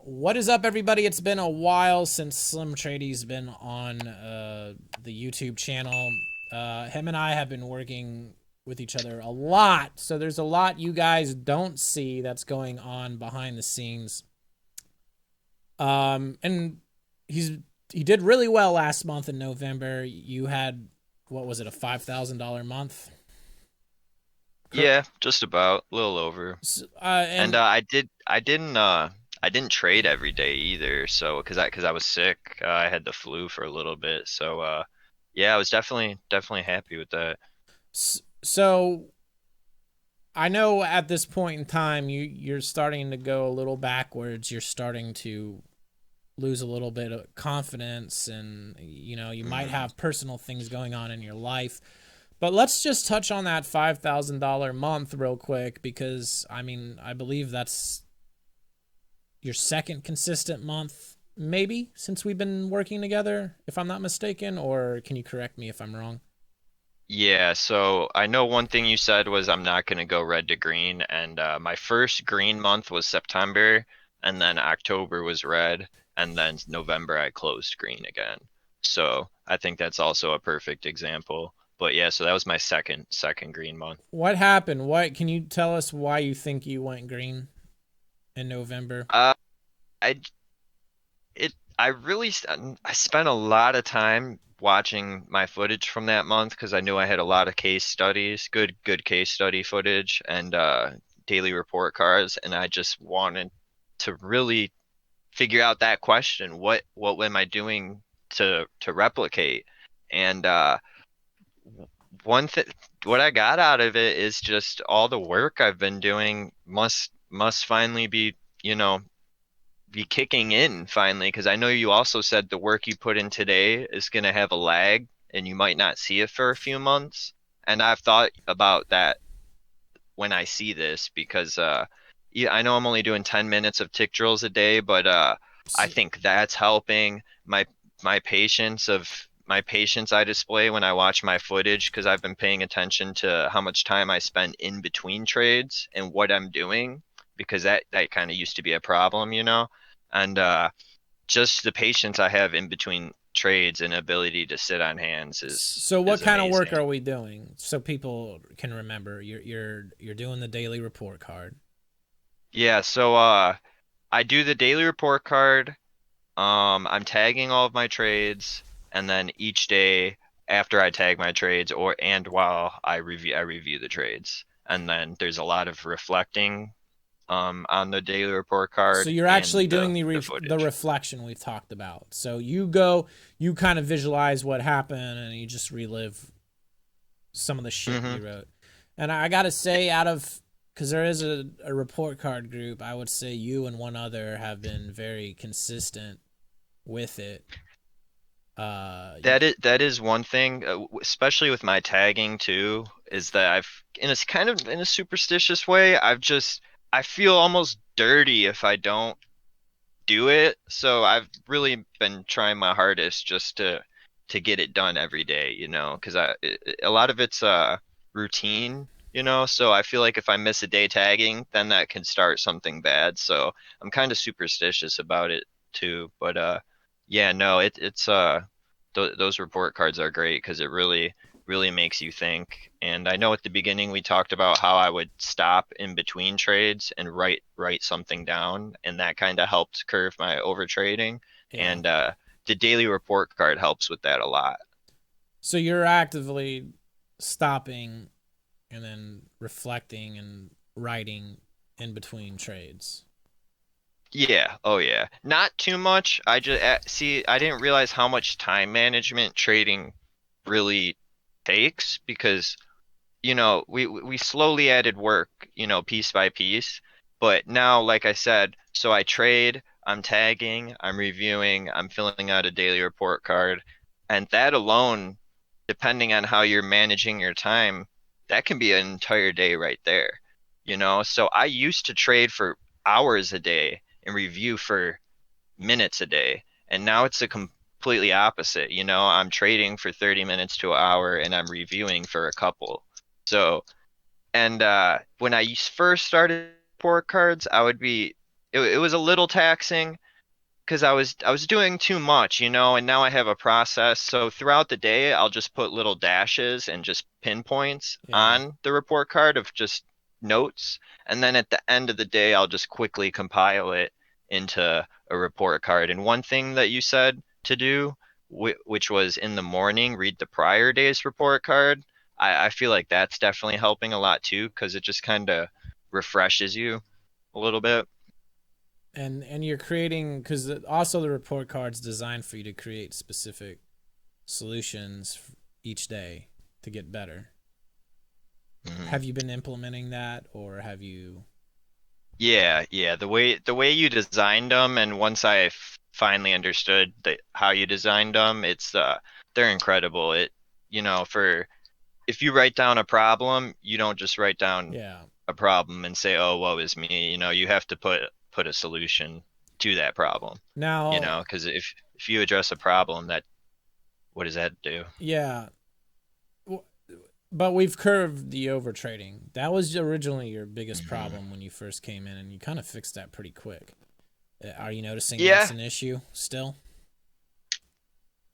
What is up, everybody? It's been a while since Slim Trady's been on the YouTube channel. Him and I have been working with each other a lot, so there's a lot you guys don't see that's going on behind the scenes. And he did really well last month in November. You had, what was it, a $5,000 month? Yeah, just about a little over. And And I didn't trade every day either. So because I was sick, I had the flu for a little bit. So yeah, I was definitely happy with that. so I know at this point in time you're starting to go a little backwards. You're starting to lose a little bit of confidence, and you might hmm have personal things going on in your life. But let's just touch on that $5,000 month real quick, because I believe that's your second consistent month, maybe, since we've been working together, if I'm not mistaken. Or can you correct me if I'm wrong? Yeah, so I know one thing you said was I'm not gonna go red to green, and my first green month was September, and then October was red, and then November I closed green again. So I think that's also a perfect example. But yeah, so that was my second green month. What happened? What can you tell us why you think you went green in November? Uh, I I really I spent a lot of time watching my footage from that month because I knew I had a lot of case studies, good case study footage and daily report cards, and I just wanted to really figure out that question, what am I doing to replicate? And one thing what I got out of it is just all the work I've been doing must finally you know, be kicking in finally, because I know you also said the work you put in today is going to have a lag and you might not see it for a few months. And I've thought about that when I see this because yeah, I know I'm only doing 10 minutes of tick drills a day, but I think that's helping my patience I display when I watch my footage because I've been paying attention to how much time I spend in between trades and what I'm doing because that kind of used to be a problem, you know? And just the patience I have in between trades and ability to sit on hands So what is kind of work amazing. are we doing so people can remember? You're doing the daily report card. Yeah, so I do the daily report card. I'm tagging all of my trades, and then each day after I tag my trades and while I review the trades. And then there's a lot of reflecting on the daily report So card you're and actually doing the the footage. reflection we've talked about. So you kind of visualize what happened, and you just relive some of the shit hmm you wrote. And I gotta say, out of because there is a report card group, I would say you and one other have been very consistent with it. Uh, That is one thing, especially with my tagging too, is that in a kind of in a superstitious way, I feel almost dirty if I don't do it. So I've really been trying my hardest just to get it done every day, you know, because a lot of it's routine, you know. So I feel like if I miss a day tagging, then that can start something bad. So I'm kind of superstitious about it too. But yeah, no, it's th those report cards are great because it really makes you think. And I know at the beginning we talked about how I would stop in between trades and write something down, and that kind of helped curve my over trading. yeah. And the daily report card helps with that a lot. So you're actively stopping and then reflecting and writing in between trades. Yeah, oh yeah. Not too much. I just see I didn't realize how much time management trading really takes because we slowly added work, piece by piece. But now, like I said, so I trade, I'm tagging, I'm reviewing, I'm filling out a daily report card, and that alone, depending on how you're managing your time, that can be an entire day right there. So I used to trade for hours a day and review for minutes a day, and now it's a completely opposite. I'm trading for 30 minutes to an hour and I'm reviewing for a couple. So, and when I first started report cards, I would be it was a little taxing because I was doing too much, and now I have a process. So throughout the day, I'll just put little dashes and just pinpoints Yeah. on the report card of just notes, and then at the end of the day, I'll just quickly compile it into a report card. And one thing that you said to do, which was in the morning, read the prior day's report card. I feel like that's definitely helping a lot too, because it just kind of refreshes you a little bit. And you're creating, because also the report card's designed for you to create specific solutions each day to get better. Mhm. Have you been implementing that, or have you? Yeah, yeah. The way you designed them, and once I finally understood how you designed them, they're incredible. For if you write down a problem, you don't just write down Yeah. a problem and say, "Oh, woe is me." You have to put a solution to that problem. Now, Because if you address a problem, what does that do? yeah, but we've curved the over trading. That was originally your biggest Hmm. problem when you first came in, and you kind of fixed that pretty quick. Are you noticing that's Yeah, an issue still?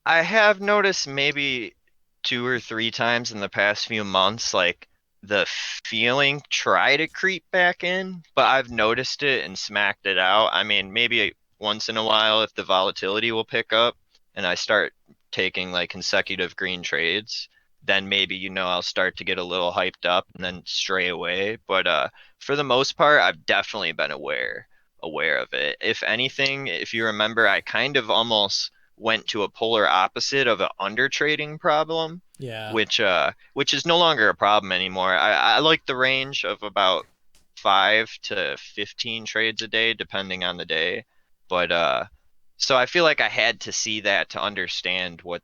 I have noticed maybe two or three times in the past few months, like the feeling try to creep back in, but I've noticed it and smacked it out. I mean, maybe once in a while if the volatility will pick up and I start taking like consecutive green trades, then maybe, I'll start to get a little hyped up and then stray away. But for the most part, I've definitely been aware of it. If anything, if you remember, I kind of almost went to a polar opposite of an under trading problem, Yeah. which is no longer a problem anymore. I like the range of about 5 to 15 trades a day, depending on the day. But so I feel like I had to see that to understand what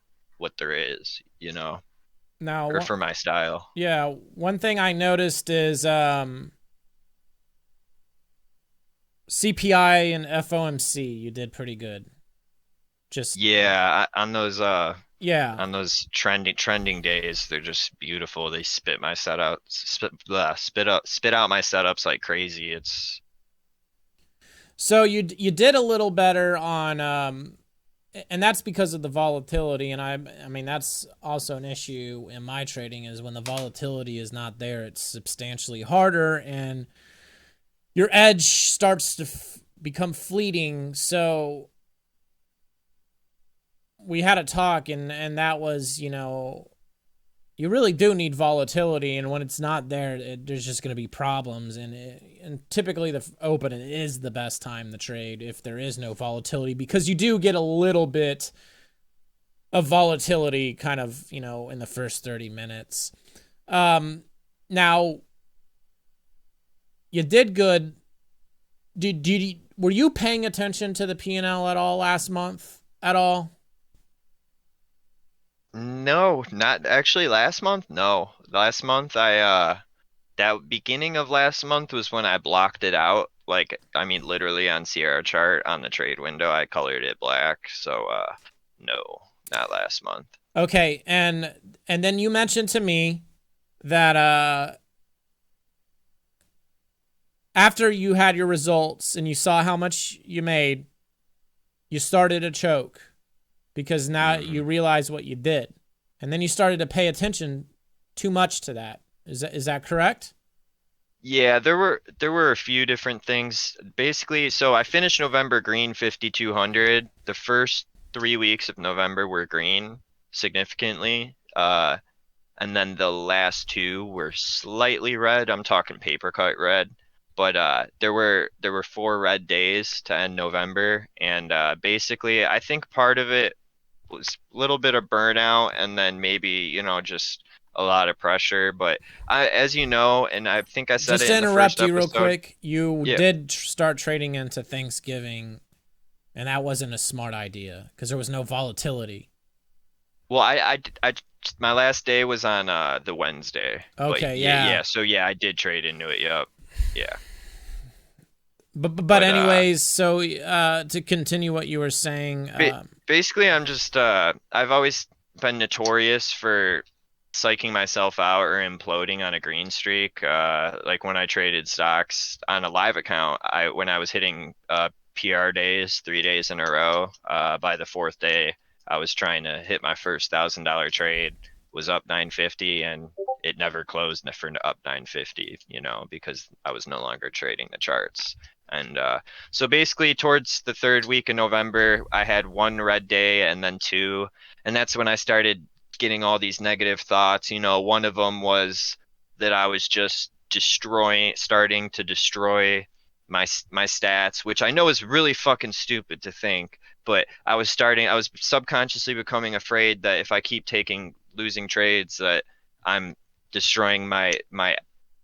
there is, Now, or for my style. yeah, one thing I noticed is CPI and FOMC. You did pretty good. Just Yeah, on those yeah. trending days, they're just beautiful. They spit out my setups like crazy. It's So you did a little better on and that's because of the volatility, and I mean that's also an issue in my trading is when the volatility is not there, it's substantially harder and your edge starts to become fleeting. So we had a talk, and that was, you really do need volatility, and when it's not there, there's just going to be problems. And typically the open is the best time to trade if there is no volatility, because you do get a little bit of volatility kind of, in the first 30 minutes. Now you did good. Were you paying attention to the P&L at all last month at all? no, not actually last month. No, last month that beginning of last month was when I blocked it out. Like, I mean, literally on Sierra chart on the trade window, I colored it black. So, no, not last month. Okay, and then you mentioned to me that after you had your results and you saw how much you made, you started to choke because now Hmm. you realize what you did. And then you started to pay attention too much to that. Is that correct? Yeah, there were a few different things. Basically, so I finished November green 5,200. The first 3 weeks of November were green significantly. And then the last two were slightly red. I'm talking paper cut red. But there were 4 red days to end November, and basically I think part of it was a little bit of burnout, and then maybe just a lot of pressure. But as you know, and I think I said Just it to in the first interrupt you real episode. quick, you Yeah. did start trading into Thanksgiving, and that wasn't a smart idea because there was no volatility. Well, my last day was on the Wednesday. But Okay, yeah, yeah. yeah. So yeah, I did trade into it. Yep. Yeah. But But anyways, so to continue what you were saying, ba basically I'm just I've always been notorious for psyching myself out or imploding on a green streak. Like when I traded stocks on a live account, when I was hitting PR days, 3 days in a row, by the fourth day, I was trying to hit my first $1,000 trade, was up 950, and it never closed for up 950, because I was no longer trading the charts. And so basically, towards the third week of November, I had one red day and then two, and that's when I started getting all these negative thoughts. One of them was that I was just starting to destroy my stats, which I know is really fucking stupid to think, but I was subconsciously becoming afraid that if I keep taking losing trades, that I'm destroying my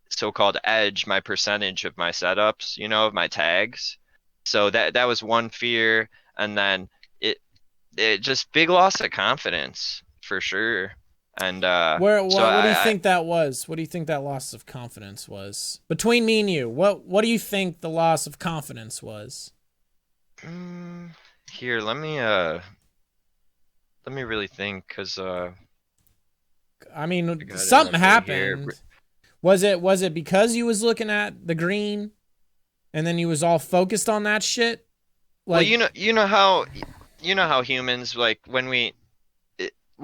so-called edge, my percentage of my setups, of my tags. So that was one fear, and then it just big loss of confidence for sure. And so What do you think that was? What do you think that loss of confidence was? Between me and you, what do you think the loss of confidence was? Here, let me really think, because I mean, I got it something up right here. happened. Was it because you was looking at the green and then you was all focused on that shit? Well, Like, you know how humans, like, when we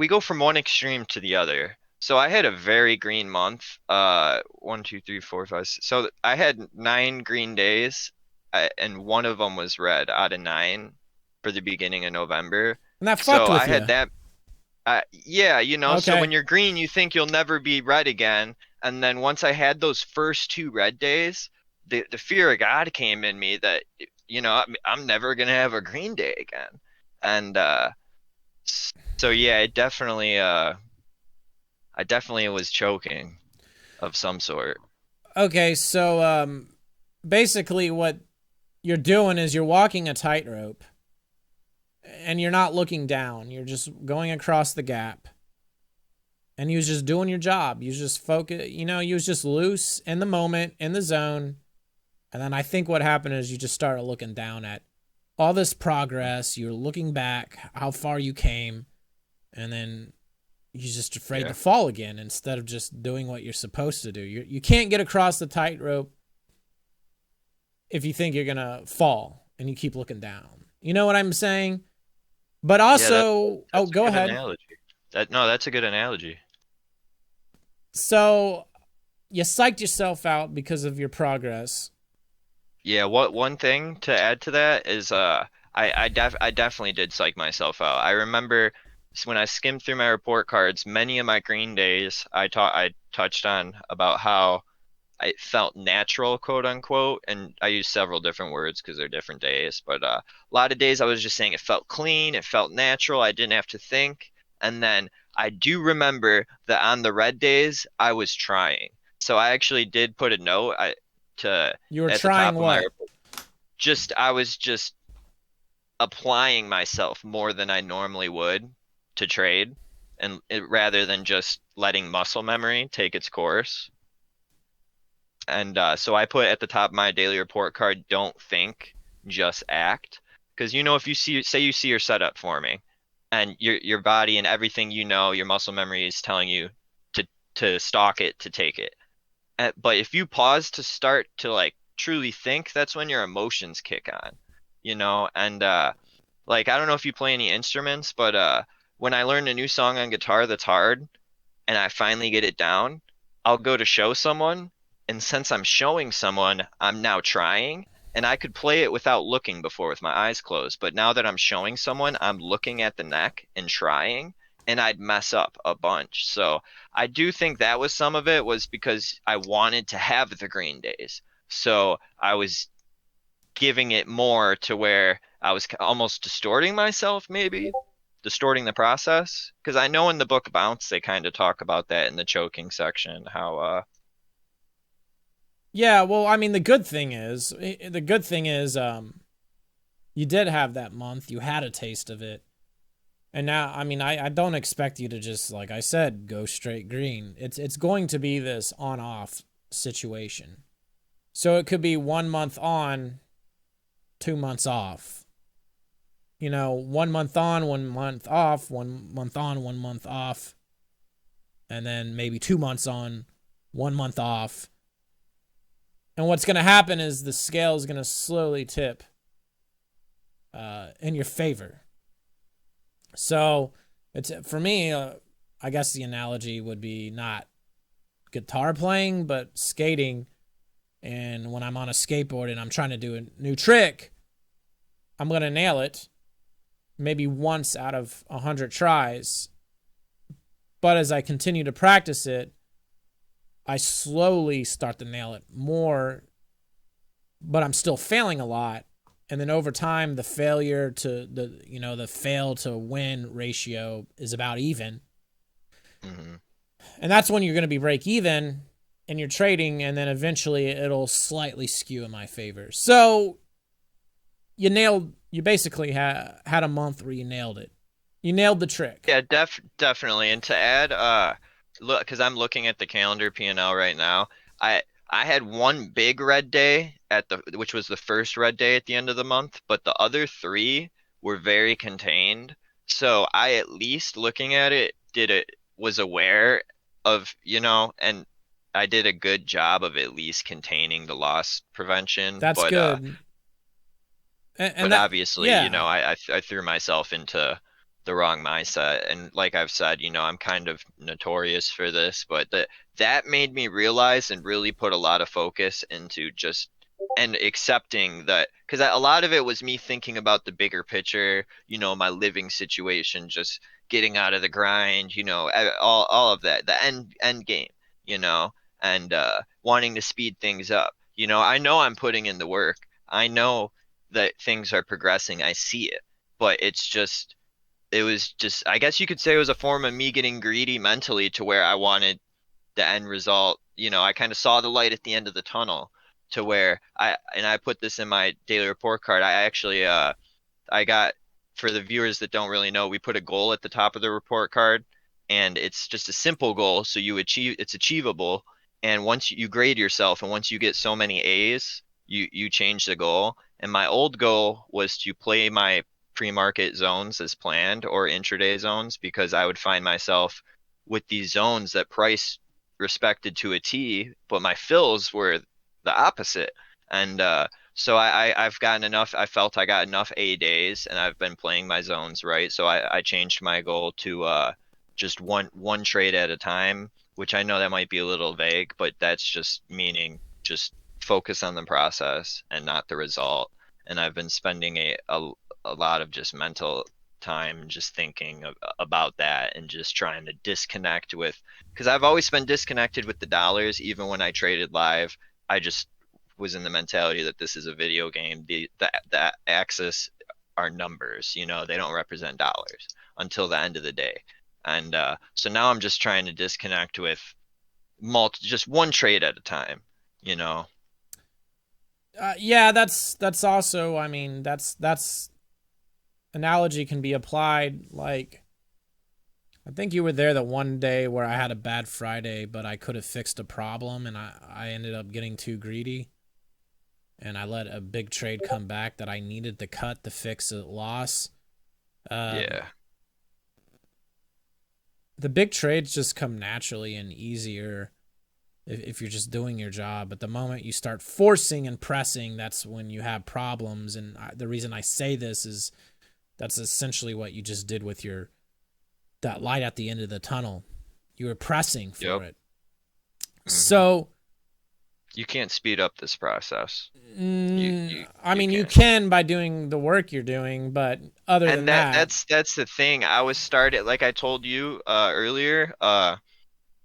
go from one extreme to the other. So I had a very green month. 1, 2, 3, 4, 5. So I had 9 green days, and one of them was red out of 9 for the beginning of November. and that fucked So I with had you. that. Yeah, so when Okay. you're green, you think you'll never be red again. And then once I had those first 2 red days, the fear of God came in me that, I'm never gonna have a green day again. And so yeah, I definitely was choking of some sort. Okay, so basically what you're doing is you're walking a tightrope and you're not looking down. You're just going across the gap. And you was just doing your job. You was just focus, you was just loose in the moment, in the zone. And then I think what happened is you just started looking down at all this progress. You're looking back, how far you came, and then you're just afraid Yeah. to fall again instead of just doing what you're supposed to do. You can't get across the tightrope if you think you're going to fall and you keep looking down. You know what I'm saying? But Yeah, also, that's a go good ahead. analogy. That's a good analogy. So you psyched yourself out because of your progress. Yeah, what one thing to add to that is I definitely did psych myself out. I remember when I skimmed through my report cards, many of my green days I touched on about how it felt natural, quote unquote, and I use several different words because they're different days, but a lot of days I was just saying it felt clean, it felt natural, I didn't have to think. And then I do remember that on the red days I was trying. So I actually did put a note to You were at the trying top of my what? report. I was just applying myself more than I normally would to trade, and rather than just letting muscle memory take its course. And so I put at the top of my daily report card, don't think, just act. Because if say you see your setup forming, and your body and everything, your muscle memory is telling you to stalk it, to take it. But if you pause to start to like truly think, that's when your emotions kick on. And like, I don't know if you play any instruments, but when I learn a new song on guitar that's hard, and I finally get it down, I'll go to show someone. And since I'm showing someone, I'm now trying. And I could play it without looking before with my eyes closed. But now that I'm showing someone, I'm looking at the neck and trying, and I'd mess up a bunch. So I do think that was some of it, was because I wanted to have the green days. So I was giving it more to where I was almost distorting myself, maybe distorting the process. Because I know in the book Bounce, they kind of talk about that in the choking section, how Yeah, well, I mean, the good thing is, you did have that month. You had a taste of it. And now, I mean, I don't expect you to just, like I said, go straight green. It's going to be this on-off situation. So it could be 1 month on, 2 months off. 1 month on, 1 month off, 1 month on, 1 month off. and then maybe 2 months on, 1 month off. And what's going to happen is the scale is going to slowly tip in your favor. So it's for me, I guess the analogy would be not guitar playing, but skating. And when I'm on a skateboard and I'm trying to do a new trick, I'm going to nail it maybe once out of 100 tries. But as I continue to practice it, I slowly start to nail it more, but I'm still failing a lot. And then over time, the failure to the fail to win ratio is about even. Mm-hmm. And that's when you're going to be break even in your trading, and then eventually it'll slightly skew in my favor. So you basically had a month where you nailed it. You nailed the trick. Yeah, definitely. And to add, look, because I'm looking at the calendar P&L right now. I I had one big red day which was the first red day at the end of the month, but the other three were very contained. So I at least looking at it was aware of, and I did a good job of at least containing the loss prevention. That's good. And But that, obviously, yeah, I threw myself into the wrong mindset. And like I've said, I'm kind of notorious for this, but that made me realize and really put a lot of focus into just and accepting that because a lot of it was me thinking about the bigger picture, my living situation, just getting out of the grind, all of that, the end game, you know, and wanting to speed things up. I know I'm putting in the work. I know that things are progressing. I see it, but it was just, I guess you could say it was a form of me getting greedy mentally to where I wanted the end result. I kind of saw the light at the end of the tunnel to where I put this in my daily report card. I actually, I got, for the viewers that don't really know, we put a goal at the top of the report card, and it's just a simple goal. So it's achievable. And once you grade yourself, and once you get so many A's, you change the goal. And my old goal was to play my pre-market zones as planned or intraday zones because I would find myself with these zones that price respected to a T, but my fills were the opposite. And so I've gotten enough. I felt I got enough A days, and I've been playing my zones right. So I changed my goal to just one trade at a time, which I know that might be a little vague, but that's just meaning just focus on the process and not the result. And I've been spending a lot of just mental time just thinking about that and just trying to disconnect with because I've always been disconnected with the dollars even when I traded live. I just was in the mentality that this is a video game. The axis are numbers, they don't represent dollars until the end of the day. And so now I'm just trying to disconnect with just one trade at a time, you know. yeah, that's also. I mean, that's analogy can be applied. Like, I think you were there the one day where I had a bad Friday, but I could have fixed a problem, and I ended up getting too greedy, and I let a big trade come back that I needed to cut to fix a loss. Um, Yeah. the big trades just come naturally and easier if you're just doing your job. But the moment you start forcing and pressing, that's when you have problems. And the reason I say this is that's essentially what you just did with that light at the end of the tunnel. You were pressing for Yep. it. Hmm. So You can't speed up this process. I You mean, you can't. can by doing the work you're doing, but other And than that, that's the thing. I was started like I told you earlier.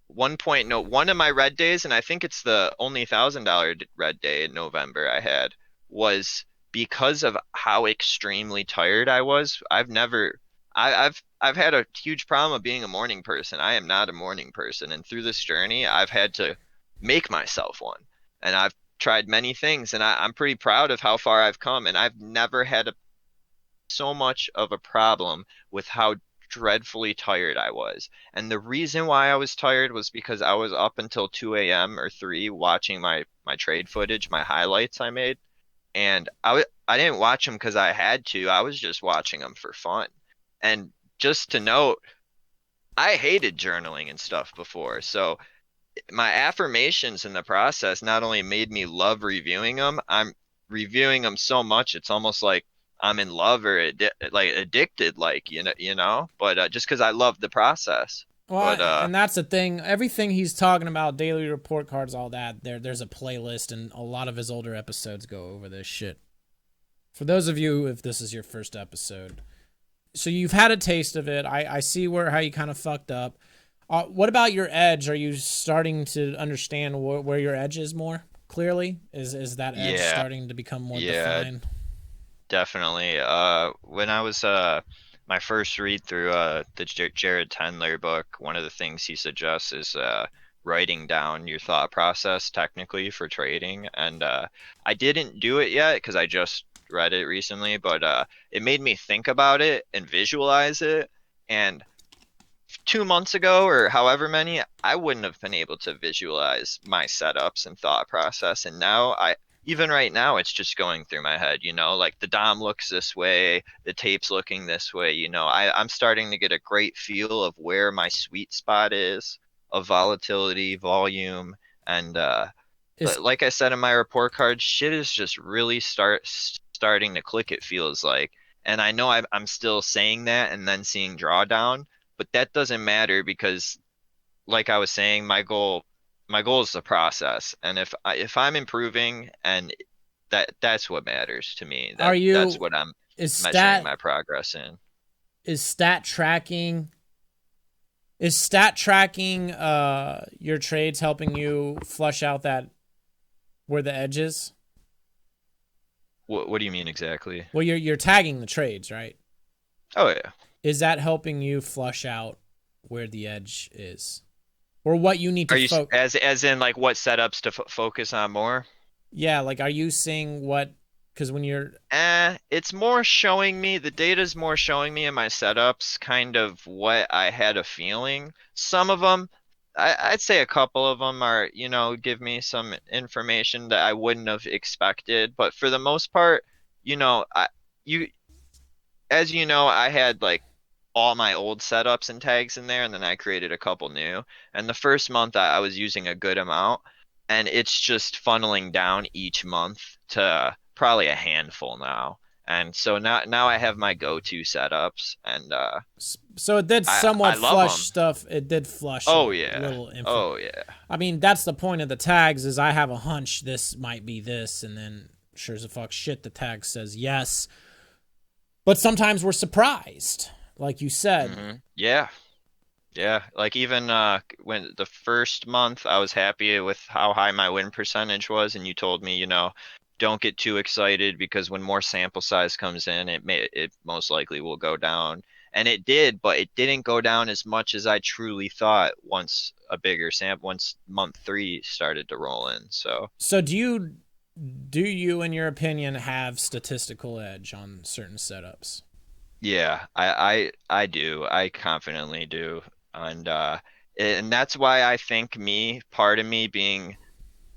One point no one of my red days, and I think it's the only $1,000 red day in November I had, was because of how extremely tired I was. I've had a huge problem of being a morning person. I am not a morning person, and through this journey, I've had to make myself one. And I've tried many things, and I'm pretty proud of how far I've come. And I've never had so much of a problem with how dreadfully tired I was. And the reason why I was tired was because I was up until 2 a.m. or 3 watching my trade footage, my highlights I made. And I didn't watch them because I had to. I was just watching them for fun. And just to note, I hated journaling and stuff before. So my affirmations in the process not only made me love reviewing them, I'm reviewing them so much it's almost like I'm in love or like addicted, like But just because I love the process. Well, But and that's the thing. Everything he's talking about, daily report cards, all that. There's a playlist, and a lot of his older episodes go over this shit. For those of you, if this is your first episode, so you've had a taste of it. I see how you kind of fucked up. What about your edge? Are you starting to understand where your edge is more clearly? Is that edge yeah, starting to become more yeah, defined? definitely. When I was my first read through the Jared Tendler book, one of the things he suggests is writing down your thought process technically for trading. And I didn't do it yet because I just read it recently, but it made me think about it and visualize it. And 2 months ago or however many, I wouldn't have been able to visualize my setups and thought process. And now even right now, it's just going through my head, like the Dom looks this way, the tape's looking this way, I'm starting to get a great feel of where my sweet spot is of volatility, volume, and Is like I said in my report card, shit is just really starting to click, it feels like. And I know I'm still saying that and then seeing drawdown, but that doesn't matter because like I was saying, my goal is the process. And if I'm improving and that's what matters to me. are That's you what I'm is measuring stat my progress in. is stat tracking is stat tracking your trades helping you flush out that where the edge is? What do you mean exactly? Well, you're tagging the trades, right? Oh yeah. Is that helping you flush out where the edge is, or what you need to Are you focus? as in like what setups to f focus on more? Yeah, like are you seeing what? Because when you're It's more showing me, the data's more showing me in my setups kind of what I had a feeling. Some of them, I'd say a couple of them are, give me some information that I wouldn't have expected. But for the most part, you, as you know, I had like all my old setups and tags in there, and then I created a couple new. And the first month I was using a good amount, and it's just funneling down each month to probably a handful now. And so now I have my go-to setups, and so it did I somewhat love flush them. stuff. It did flush Oh a yeah, little info. oh yeah. I mean, that's the point of the tags. Is I have a hunch this might be this, and then sure as a fuck shit, the tag says yes. But sometimes we're surprised, like you said. Yeah. Yeah, like even when the first month I was happy with how high my win percentage was, and you told me, don't get too excited because when more sample size comes in, it most likely will go down. And it did, but it didn't go down as much as I truly thought once month three started to roll in. So So do you, in your opinion, have statistical edge on certain setups? yeah, I do. I confidently do. And that's why I think part of me being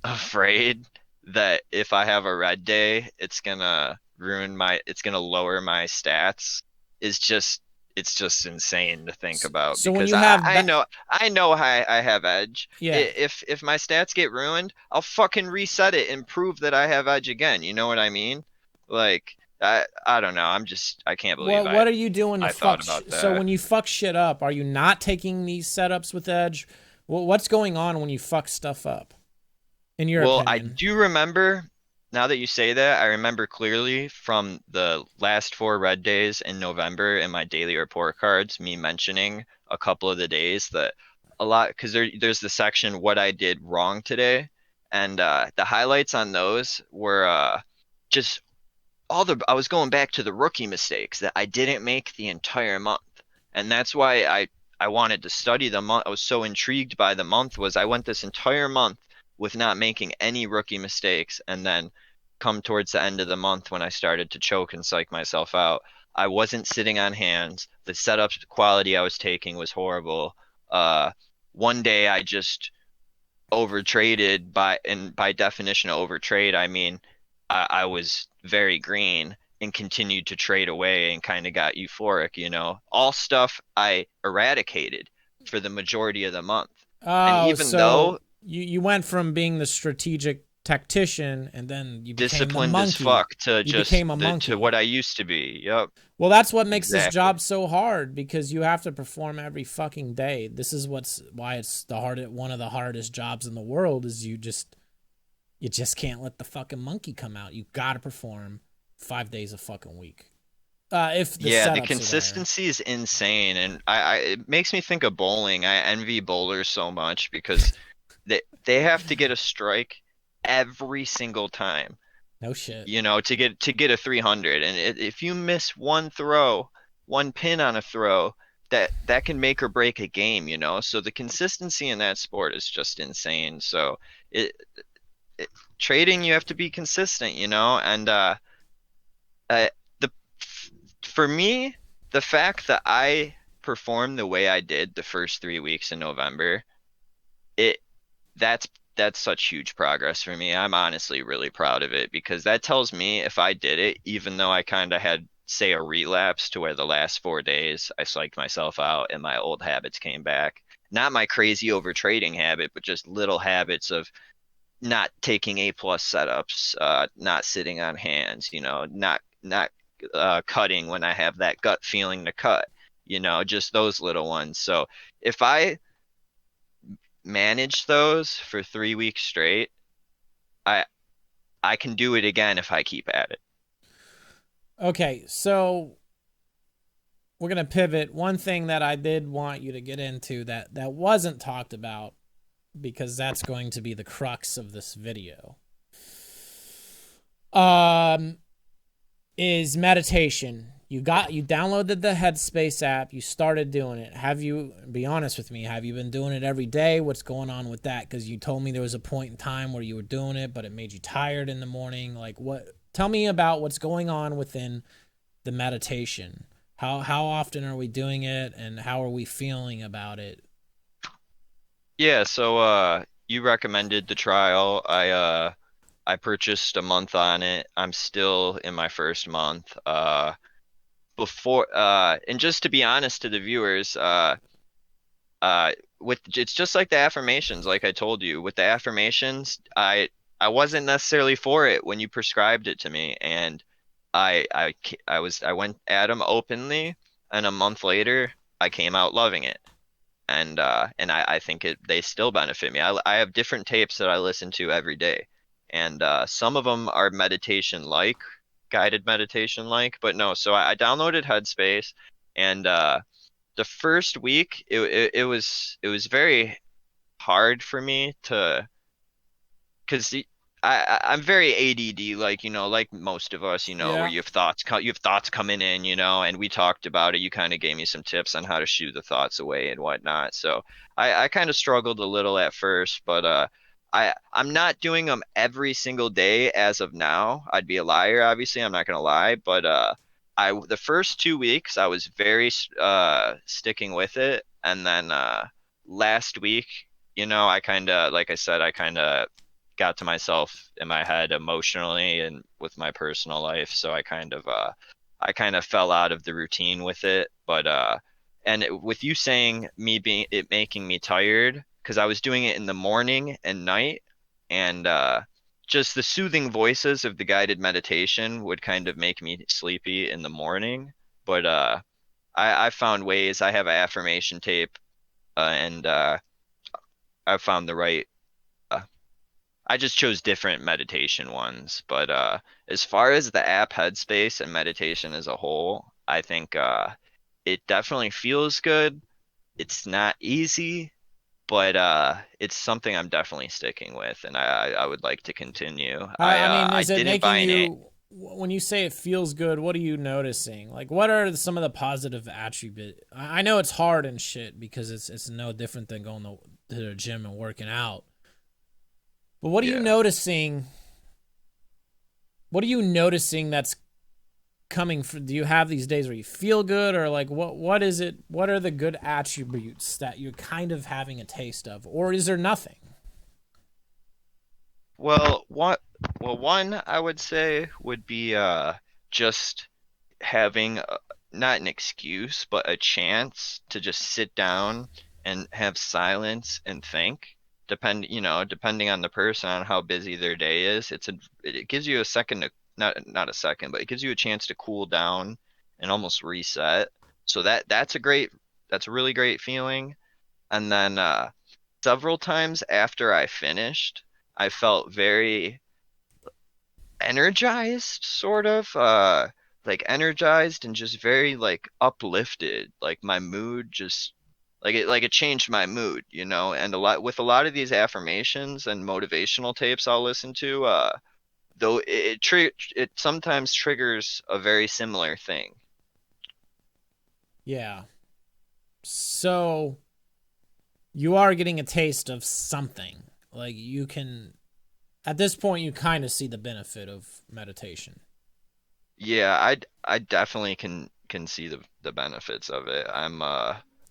afraid that if I have a red day, it's gonna lower my stats is just it's just insane to think about So when because you I, have I that, know I know I have edge. yeah. If my stats get ruined, I'll fucking reset it and prove that I have edge again. You know what I mean? Like I don't know. I can't believe What are you doing to I thought fuck? about So that. when you fuck shit up, are you not taking these setups with edge? What's going on when you fuck stuff up? In your Well, I opinion? do remember, now that you say that, I remember clearly from the last four red days in November in my daily report cards, me mentioning a couple of the days that a lot, because there's the section what I did wrong today. And the highlights on those were just I was going back to the rookie mistakes that I didn't make the entire month. And that's why I wanted to study the month. I was so intrigued by the month was I went this entire month with not making any rookie mistakes and then come towards the end of the month when I started to choke and psych myself out. I wasn't sitting on hands. The setup quality I was taking was horrible. One day I just overtraded and by definition of overtrade, I mean I was very green and continued to trade away and kind of got euphoric. All stuff I eradicated, for the majority of the month. And Oh, even though so you went from being the strategic tactician and then you became the disciplined as monkey. fuck to You just became a to what monkey. I used to be. Yep, Well, that's what makes this exactly. job so hard because you have to perform every fucking day. This is what's why it's the hardest one of the hardest jobs in the world is you just can't let the fucking monkey come out. You got to perform 5 days a fucking week. If the Yeah, the setups are there. consistency is insane, and it makes me think of bowling. I envy bowlers so much because they have to get a strike every single time, No shit. to get a 300. And if you miss one throw, one pin on a throw, that can make or break a game. So the consistency in that sport is just insane. So it, trading, you have to be consistent, and uh, the for me, the fact that I performed the way I did the first 3 weeks in November, it that's that's such huge progress for me. I'm honestly really proud of it because that tells me if I did it, even though I kind of had, say, a relapse to where the last 4 days I psyched myself out and my old habits came back. Not my crazy over trading habit, but just little habits of not taking A plus setups, not sitting on hands, not cutting when I have that gut feeling to cut, just those little ones. So if I manage those for 3 weeks straight, I I can do it again if I keep at it. Okay, so we're gonna pivot. One thing that I did want you to get into that wasn't talked about because that's going to be the crux of this video. Um, is meditation. You downloaded the Headspace app, you started doing it. Have you be honest with me, have you been doing it every day? What's going on with that? Cuz you told me there was a point in time where you were doing it, but it made you tired in the morning. Like what tell me about what's going on within the meditation. How often are we doing it and how are we feeling about it? Yeah, so you recommended the trial. I purchased a month on it. I'm still in my first month. And just to be honest to the viewers, uh with it's just like the affirmations, like I told you. With the affirmations, I wasn't necessarily for it when you prescribed it to me, and I went at them openly, and a month later I came out loving it. And I think they still benefit me. I have different tapes that I listen to every day, and some of them are meditation like, guided meditation like, but no. So I downloaded Headspace, and the first week it was very hard for me to, because I'm very ADD, like like most of us, where Yeah. you have thoughts coming in, and we talked about it. You kind of gave me some tips on how to shoo the thoughts away and whatnot. So I kind of struggled a little at first, but I'm not doing them every single day as of now. I'd be a liar, obviously. I'm not gonna lie, but the first 2 weeks I was very sticking with it, and then last week, I kind of, like I said, I kind of got to myself in my head emotionally and with my personal life, so I kind of fell out of the routine with it. But with you saying me being it making me tired, because I was doing it in the morning and night, and just the soothing voices of the guided meditation would kind of make me sleepy in the morning. But I found ways. I have an affirmation tape, and I found the right. Uh, I just chose different meditation ones. But as far as the app Headspace and meditation as a whole, I think it definitely feels good. It's not easy, but it's something I'm definitely sticking with, and I would like to continue. I mean, I is it didn't making buy an A. you when you say it feels good, what are you noticing? Like what are some of the positive attributes? I know it's hard and shit because it's no different than going to the gym and working out. But what are you Yeah. noticing? What are you noticing that's coming from? Do you have these days where you feel good or like what is it? What are the good attributes that you're kind of having a taste of or is there nothing? Well, one I would say would be just having not an excuse, but a chance to just sit down and have silence and think. Depending on the person on how busy their day is, it gives you a second to not a second, but it gives you a chance to cool down and almost reset. So that's a really great feeling. And then several times after I finished, I felt very energized, sort of, like energized and just very like uplifted. Like my mood just like it changed my mood, and a lot of these affirmations and motivational tapes I'll listen to, though it sometimes triggers a very similar thing. Yeah. So you are getting a taste of something. Like you can, at this point, you kind of see the benefit of meditation. Yeah, I definitely can see the benefits of it.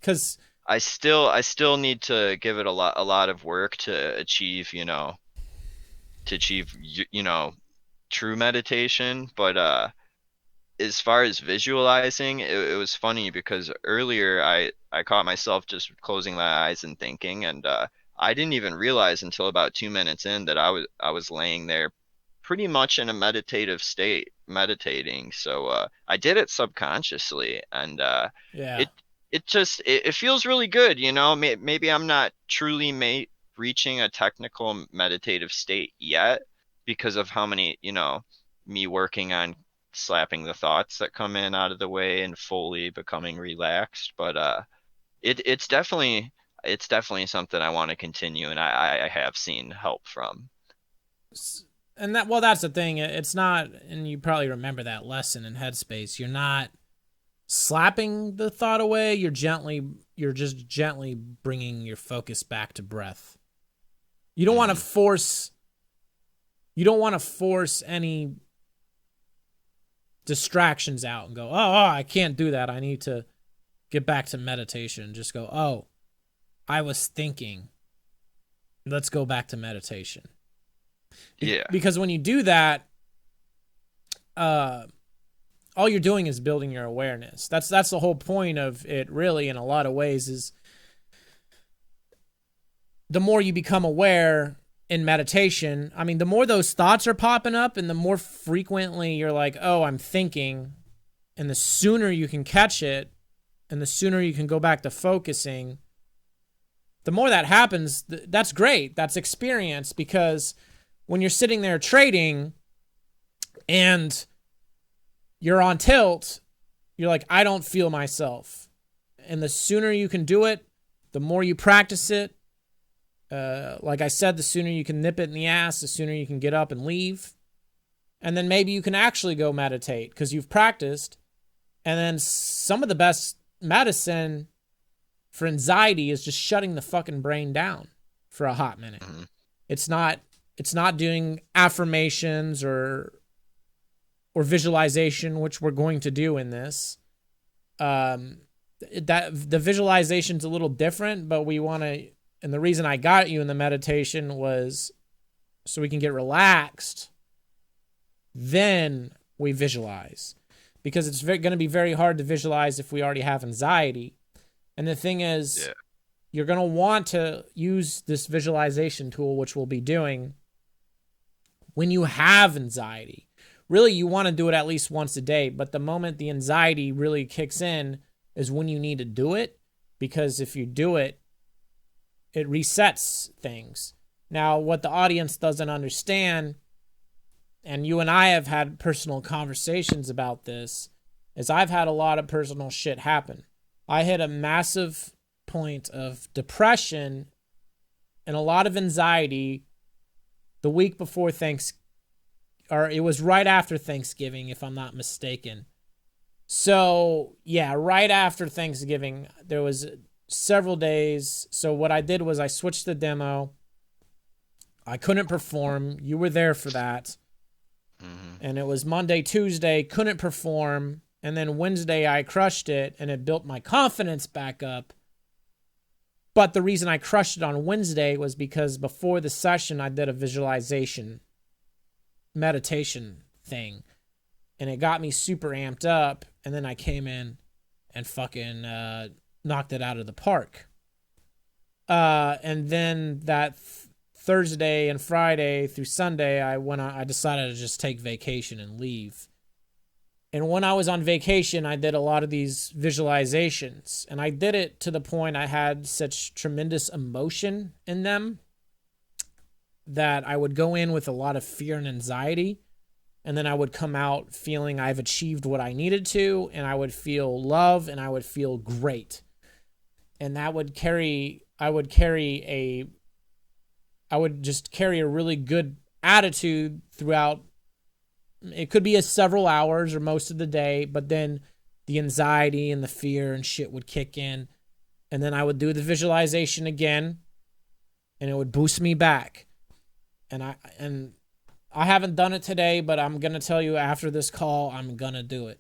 Because, I still need to give it a lot of work to achieve true meditation, but as far as visualizing, it was funny because earlier I caught myself just closing my eyes and thinking, and I didn't even realize until about 2 minutes in that I was laying there pretty much in a meditative state, meditating. So I did it subconsciously, and yeah. it it feels really good. Maybe I'm not truly reaching a technical meditative state yet because of how many, me working on slapping the thoughts that come in out of the way and fully becoming relaxed. But it's definitely something I want to continue, and I have seen help from. And that, well, that's the thing. It's not, and you probably remember that lesson in Headspace. You're not slapping the thought away. You're just gently bringing your focus back to breath. You don't want to Hmm. force, you don't want to force any distractions out and go, oh, I can't do that. I need to get back to meditation. Just go, oh, I was thinking. Let's go back to meditation. Yeah. Because when you do that, all you're doing is building your awareness. That's the whole point of it, really, in a lot of ways, is the more you become aware in meditation, I mean, the more those thoughts are popping up and the more frequently you're like, oh, I'm thinking, and the sooner you can catch it and the sooner you can go back to focusing, the more that happens, that's great. That's experience, because when you're sitting there trading and you're on tilt, you're like, I don't feel myself. And the sooner you can do it, the more you practice it. Like I said, the sooner you can nip it in the ass, the sooner you can get up and leave. And then maybe you can actually go meditate because you've practiced. And then some of the best medicine for anxiety is just shutting the fucking brain down for a hot minute. Hmm. It's not doing affirmations or visualization, which we're going to do in this. That the visualization's a little different, but we want to, and the reason I got you in the meditation was so we can get relaxed. Then we visualize, because it's going to be very hard to visualize if we already have anxiety. And the thing is, Yeah. you're going to want to use this visualization tool, which we'll be doing, when you have anxiety. Really, you want to do it at least once a day, but the moment the anxiety really kicks in is when you need to do it, because if you do it, it resets things. Now, what the audience doesn't understand, and you and I have had personal conversations about this, is I've had a lot of personal shit happen. I hit a massive point of depression and a lot of anxiety the week before Thanksgiving, or it was right after Thanksgiving, if I'm not mistaken. So, yeah, right after Thanksgiving, there was several days. So what I did was I switched the demo. I couldn't perform. You were there for that. Hmm. And it was Monday, Tuesday, couldn't perform. And then Wednesday, I crushed it, and it built my confidence back up. But the reason I crushed it on Wednesday was because before the session, I did a visualization meditation thing, and it got me super amped up. And then I came in and fucking knocked it out of the park. And then that Thursday and Friday through Sunday, I decided to just take vacation and leave. And when I was on vacation, I did a lot of these visualizations, and I did it to the point I had such tremendous emotion in them that I would go in with a lot of fear and anxiety, and then I would come out feeling I've achieved what I needed to, and I would feel love, and I would feel great. And that would carry, I would just carry a really good attitude throughout. It could be several hours or most of the day, but then the anxiety and the fear and shit would kick in. And then I would do the visualization again, and it would boost me back. And I haven't done it today, but I'm going to tell you after this call, I'm going to do it.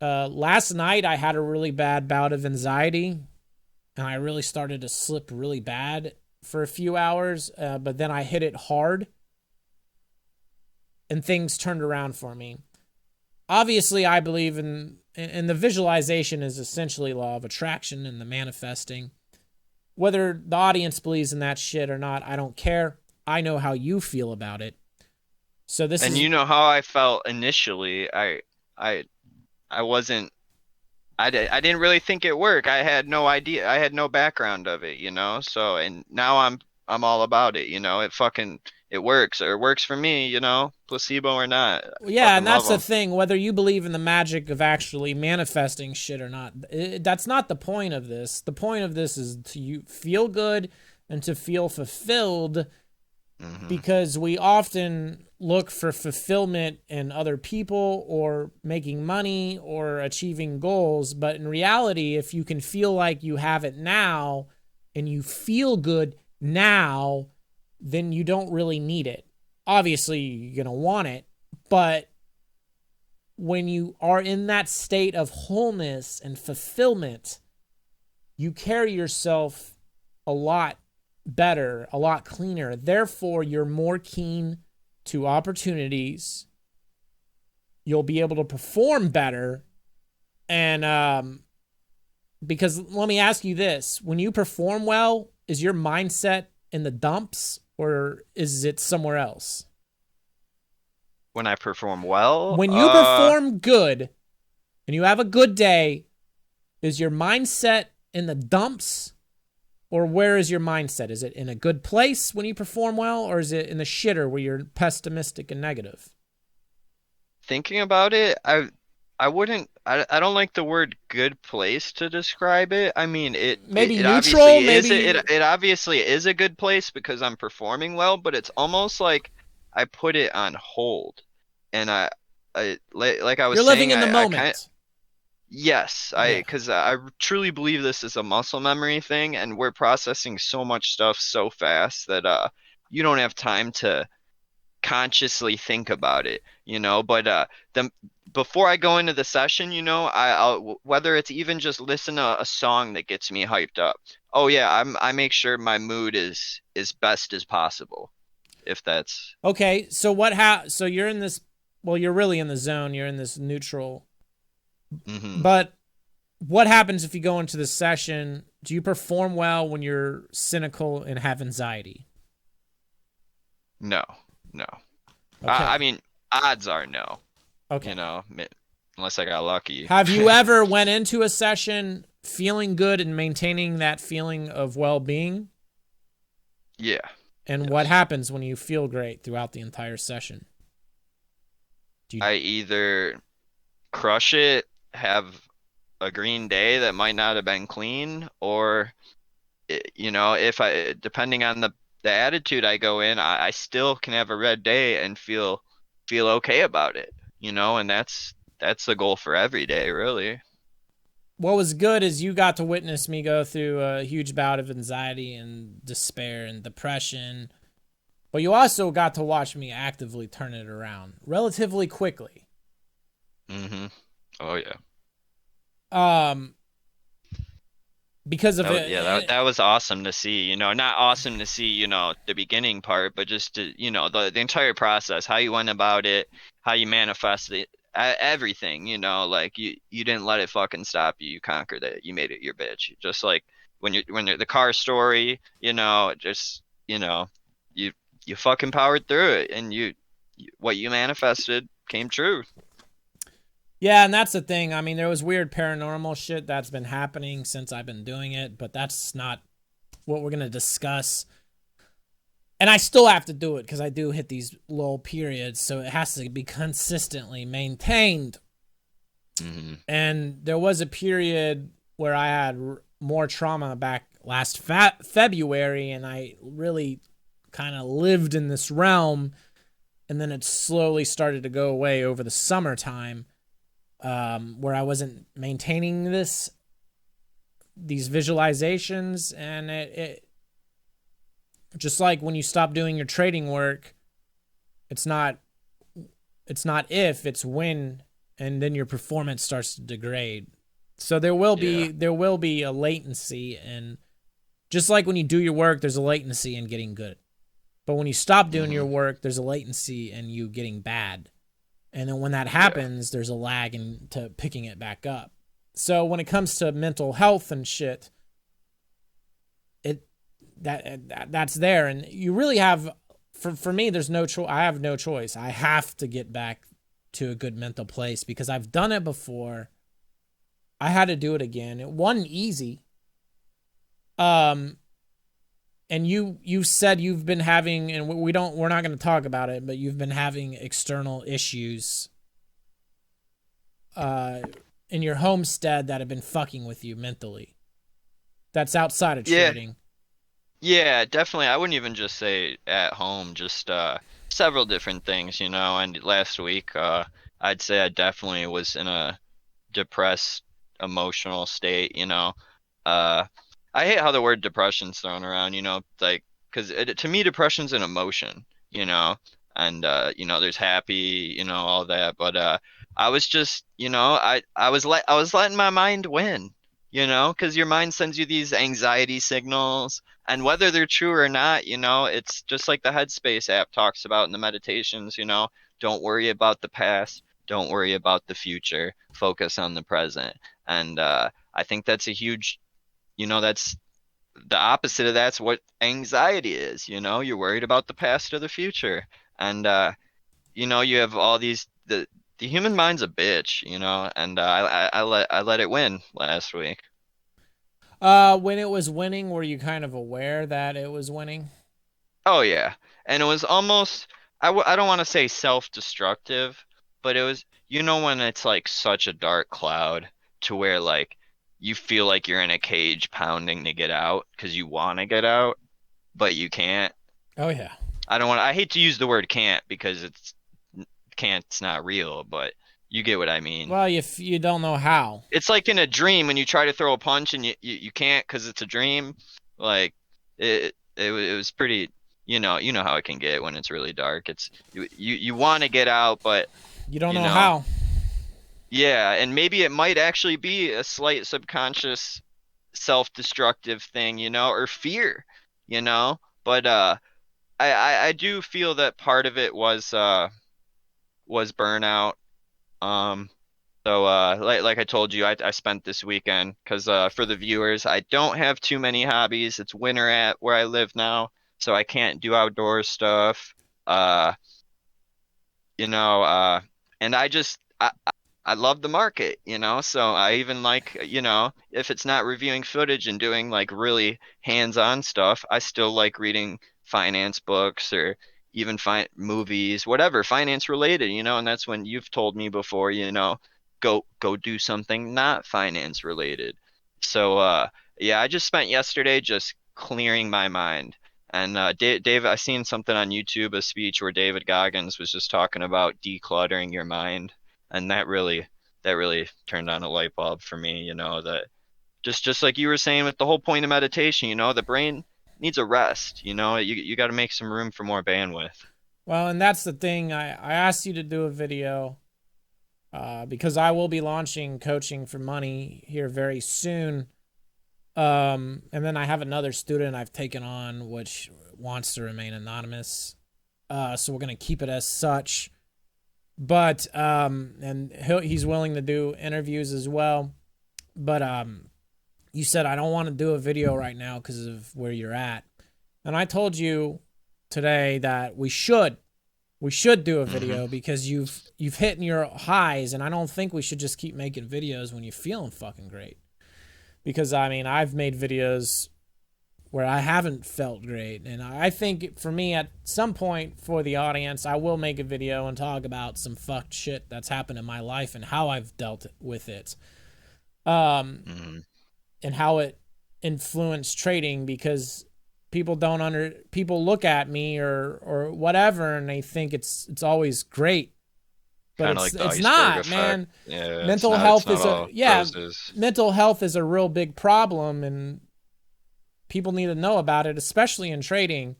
Last night, I had a really bad bout of anxiety, and I really started to slip really bad for a few hours, but then I hit it hard, and things turned around for me. Obviously, I believe in the visualization is essentially law of attraction and the manifesting. Whether the audience believes in that shit or not, I don't care. I know how you feel about it. So this And is you know how I felt initially. I I wasn't I didn't really think it worked. I had no idea. I had no background of it, you know. So and now I'm all about it, you know. It works or it works for me, you know. Placebo or not. I yeah, fucking and love that's the them. thing. Whether you believe in the magic of actually manifesting shit or not, that's not the point of this. The point of this is to you feel good and to feel fulfilled, Hmm. because we often look for fulfillment in other people or making money or achieving goals. But in reality, if you can feel like you have it now and you feel good now, then you don't really need it. Obviously, you're going to want it, but when you are in that state of wholeness and fulfillment, you carry yourself a lot better, a lot cleaner. Therefore, you're more keen to opportunities. You'll be able to perform better. And because let me ask you this, when you perform well, is your mindset in the dumps or is it somewhere else? When I perform well, When you perform good and you have a good day, is your mindset in the dumps, or where is your mindset? Is it in a good place when you perform well, or is it in the shitter where you're pessimistic and negative? thinking about it, I don't like the word good place to describe it. I mean, Maybe it neutral, obviously is maybe it obviously is a good place because I'm performing well, but it's almost like I put it on hold. And like I was you're living saying, in the I kind moment. yes, Yeah. because I truly believe this is a muscle memory thing, and we're processing so much stuff so fast that you don't have time to consciously think about it, you know. But the before I go into the session, you know, I'll whether it's even just listen to a song that gets me hyped up. Oh yeah, I make sure my mood is best as possible, if that's Okay, so so you're in this, well, you're really in the zone, you're in this neutral. hmm But what happens if you go into the session? Do you perform well when you're cynical and have anxiety? no, no. I Okay. mean, odds are no, you Okay. know, unless I got lucky. Have you ever went into a session feeling good and maintaining that feeling of well-being? Yeah, And what yes. happens when you feel great throughout the entire session? Do you I either crush it, have a green day that might not have been clean, or you know, if I depending on the attitude I go in, I still can have a red day and feel okay about it, you know, and that's the goal for every day, really. what was good is you got to witness me go through a huge bout of anxiety and despair and depression, but you also got to watch me actively turn it around relatively quickly. Hmm. Oh yeah. Um, because of Yeah, it. that was awesome to see, you know, not awesome to see, you know, the beginning part, but just to, you know, the entire process, how you went about it, how you manifested it, everything, you know, like you didn't let it fucking stop you. You conquered it. You made it your bitch. Just like when you're the car story, just you you fucking powered through it, and what you manifested came true. Yeah, and that's the thing. I mean, there was weird paranormal shit that's been happening since I've been doing it, but that's not what we're going to discuss. And I still have to do it because I do hit these low periods, so it has to be consistently maintained. Mm-hmm. And there was a period where I had more trauma back last February, and I really kind of lived in this realm, and then it slowly started to go away over the summertime, where I wasn't maintaining these visualizations, and it just like when you stop doing your trading work, it's not if, it's when, and then your performance starts to degrade. So there will be a latency, and just like when you do your work, there's a latency in getting good. But when you stop doing your work, there's a latency in you getting bad. And then when that happens, there's a lag into picking it back up. So when it comes to mental health and shit, that's there, and you really have, for me, there's no choice. I have no choice. I have to get back to a good mental place because I've done it before. I had to do it again. It wasn't easy. And you said you've been having, and we're not going to talk about it, but you've been having external issues in your homestead that have been fucking with you mentally. That's outside of trading. Yeah, definitely. I wouldn't even just say at home, just several different things, and last week I'd say I definitely was in a depressed emotional state, I hate how the word depression's thrown around, like, because to me depression's an emotion, and there's happy, all that, but I was just, I was letting my mind win, because your mind sends you these anxiety signals, and whether they're true or not, it's just like the Headspace app talks about in the meditations, don't worry about the past, don't worry about the future, focus on the present. And I think that's a huge, that's the opposite of that's what anxiety is, you're worried about the past or the future. And you have all the human mind's a bitch, and I let it win last week. When it was winning, were you kind of aware that it was winning? Oh yeah. And it was almost I don't want to say self-destructive, but it was when it's like such a dark cloud to where like you feel like you're in a cage pounding to get out because you want to get out, but you can't. Oh yeah. I hate to use the word can't because can't's not real, but you get what I mean. Well, if you don't know how. It's like in a dream when you try to throw a punch and you can't because it's a dream. Like it was pretty, you know how it can get when it's really dark. It's you want to get out, but You don't know how. yeah, and maybe it might actually be a slight subconscious self-destructive thing, or fear, But I do feel that part of it was burnout. Um So, like I told you, I spent this weekend because for the viewers, I don't have too many hobbies. It's winter at where I live now, so I can't do outdoor stuff. Uh, you know, and I love the market, so I even like, if it's not reviewing footage and doing like really hands-on stuff, I still like reading finance books or even movies, whatever, finance related, and that's when you've told me before, go do something not finance related. So yeah, I just spent yesterday just clearing my mind. And Dave, I seen something on YouTube, a speech where David Goggins was just talking about decluttering your mind, and that really turned on a light bulb for me, that just like you were saying with the whole point of meditation, the brain needs a rest, you got to make some room for more bandwidth. Well, and that's the thing. I asked you to do a video because I will be launching coaching for money here very soon. And then I have another student I've taken on which wants to remain anonymous. So we're going to keep it as such. But and he's willing to do interviews as well. But you said, I don't want to do a video right now because of where you're at. And I told you today that we should do a video because you've hit your highs, and I don't think we should just keep making videos when you're feeling fucking great. Because I mean, I've made videos where I haven't felt great, and I think for me, at some point for the audience, I will make a video and talk about some fucked shit that's happened in my life and how I've dealt with it, and how it influenced trading, because people look at me or whatever and they think it's always great, but it's not, effect. Man. Yeah, mental health is a real big problem, and people need to know about it, especially in trading.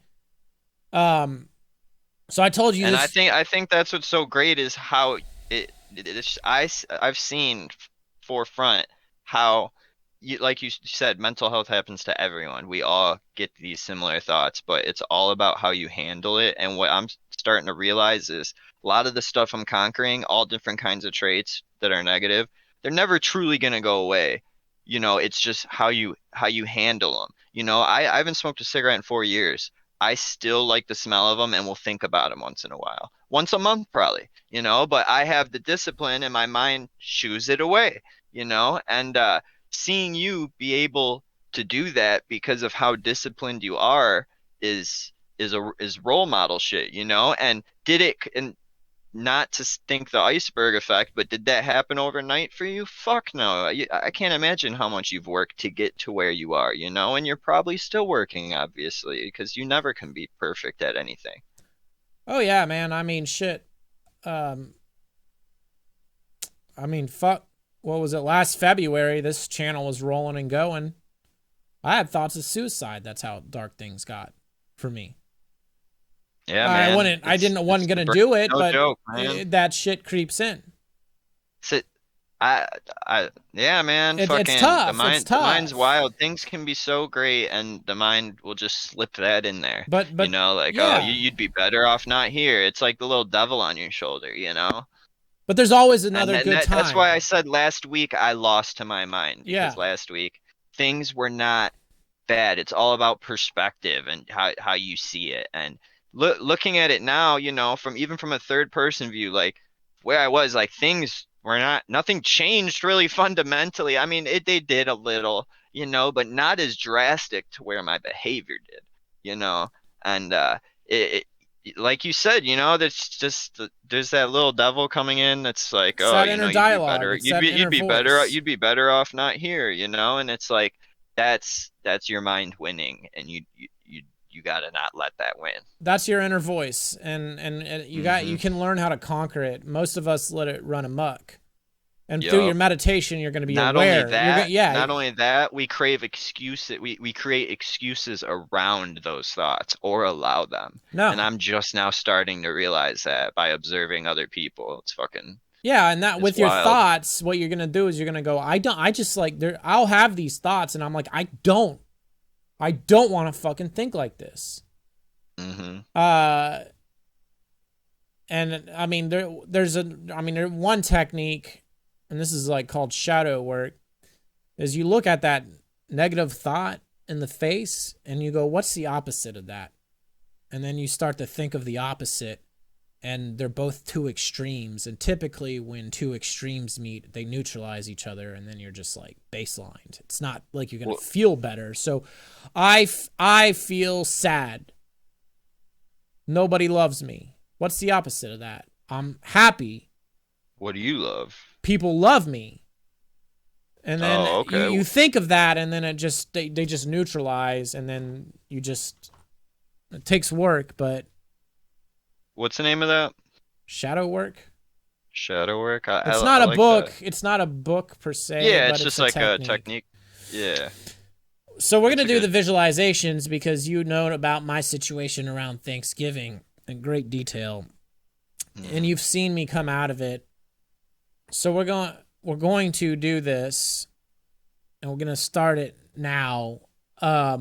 So I told you, and I think that's what's so great is how I've seen forefront how, like you said, mental health happens to everyone. We all get these similar thoughts, but it's all about how you handle it. And what I'm starting to realize is a lot of the stuff I'm conquering, all different kinds of traits that are negative, they're never truly going to go away. It's just how you handle them. I haven't smoked a cigarette in 4 years. I still like the smell of them and will think about them once in a while. Once a month, probably, but I have the discipline and my mind shoos it away, and seeing you be able to do that because of how disciplined you are is role model shit, and not to think the iceberg effect, but did that happen overnight for you? Fuck no. I can't imagine how much you've worked to get to where you are, and you're probably still working, obviously, because you never can be perfect at anything. Oh yeah, man. I mean, shit. Fuck. What was it? Last February, this channel was rolling and going. I had thoughts of suicide. That's how dark things got for me. Yeah, man. Wasn't gonna do it, but joke, that shit creeps in. Yeah, man. It's tough. The mind's wild. Things can be so great, and the mind will just slip that in there. But oh, you'd be better off not here. It's like the little devil on your shoulder, But there's always another good time. That's why I said last week I lost to my mind. Because last week things were not bad. It's all about perspective and how you see it. And looking at it now, from a third person view, like where I was, like things were nothing changed really fundamentally. I mean, they did a little, but not as drastic to where my behavior did, and like you said, there's that little devil coming in that's like, it's that inner dialogue. You'd be better off not here, and it's like that's your mind winning, and you gotta not let that win. That's your inner voice, and you can learn how to conquer it. Most of us let it run amok. And through your meditation, you're going to be aware. Not only that, we crave excuses. We create excuses around those thoughts or allow them. No. And I'm just now starting to realize that by observing other people. It's fucking. Yeah, and that with wild. Your thoughts, what you're going to do is you're going to go, I'll have these thoughts, and I'm like, I don't want to fucking think like this. Mm-hmm. And I mean, there's one technique, and this is like called shadow work, is you look at that negative thought in the face and you go, what's the opposite of that? And then you start to think of the opposite, and they're both two extremes. And typically when two extremes meet, they neutralize each other, and then you're just like baselined. It's not like you're going to feel better. So I feel sad. Nobody loves me. What's the opposite of that? I'm happy. What do you love? People love me. And then you think of that, and then they just neutralize, and then it takes work, but. What's the name of that? Shadow work. Shadow work? It's not a book. That. It's not a book per se. Yeah, but it's just like a technique. Yeah. So we're going to do the visualizations because you know about my situation around Thanksgiving in great detail. And you've seen me come out of it. So we're going to do this, and we're going to start it now. I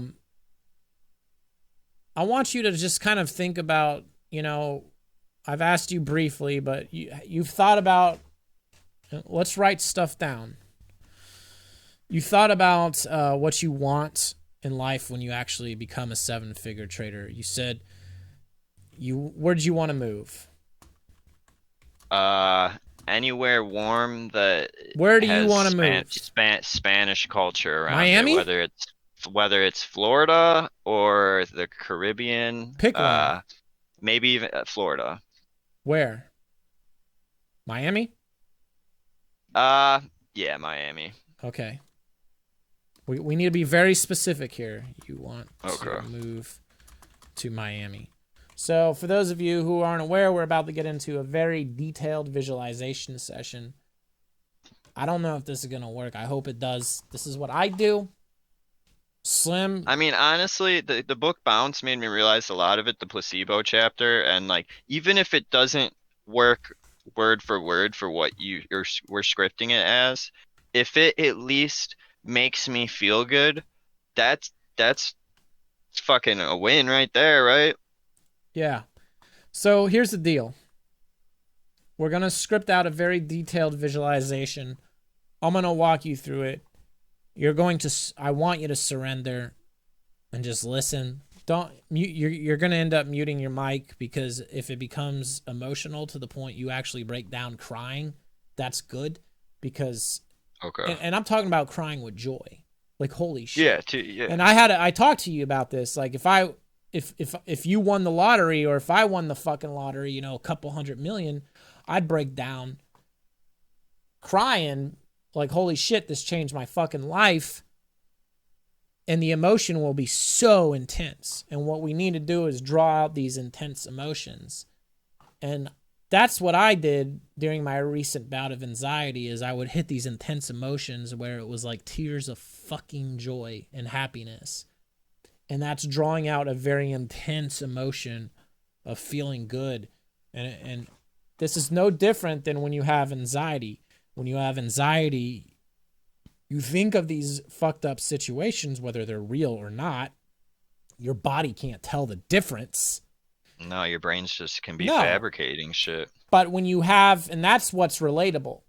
want you to just kind of think about, I've asked you briefly, but you've thought about, let's write stuff down. You thought about what you want in life when you actually become a 7-figure trader. You said where did you want to move? Uh, Anywhere warm that Where do you has want to move? Spanish culture around it, Miami? whether it's Florida or the Caribbean, Pick one. maybe even Florida. Where? Miami? Uh, yeah, Miami. Okay. We need to be very specific here. You want to Okay. move to Miami. So for those of you who aren't aware, we're about to get into a very detailed visualization session. I don't know if this is going to work. I hope it does. This is what I do. Slim. I mean, honestly, the book Bounce made me realize a lot of it, the placebo chapter, and like even if it doesn't work word for what we're scripting it as, if it at least makes me feel good, that's fucking a win right there, right? Yeah. So here's the deal. We're going to script out a very detailed visualization. I'm going to walk you through it. I want you to surrender and just listen. Don't mute. You're going to end up muting your mic, because if it becomes emotional to the point you actually break down crying, that's good, because, Okay. and I'm talking about crying with joy. Like, holy shit. Yeah, yeah. And I talked to you about this. Like, if you won the lottery, or if I won the fucking lottery, you know, a couple $100 million, I'd break down crying like, holy shit, this changed my fucking life. And the emotion will be so intense. And what we need to do is draw out these intense emotions. And that's what I did during my recent bout of anxiety, is I would hit these intense emotions where it was like tears of fucking joy and happiness. And that's drawing out a very intense emotion of feeling good. And this is no different than when you have anxiety. When you have anxiety, you think of these fucked up situations, whether they're real or not. Your body can't tell the difference. No, your brains just can be No. fabricating shit. But when you have, and that's what's relatable.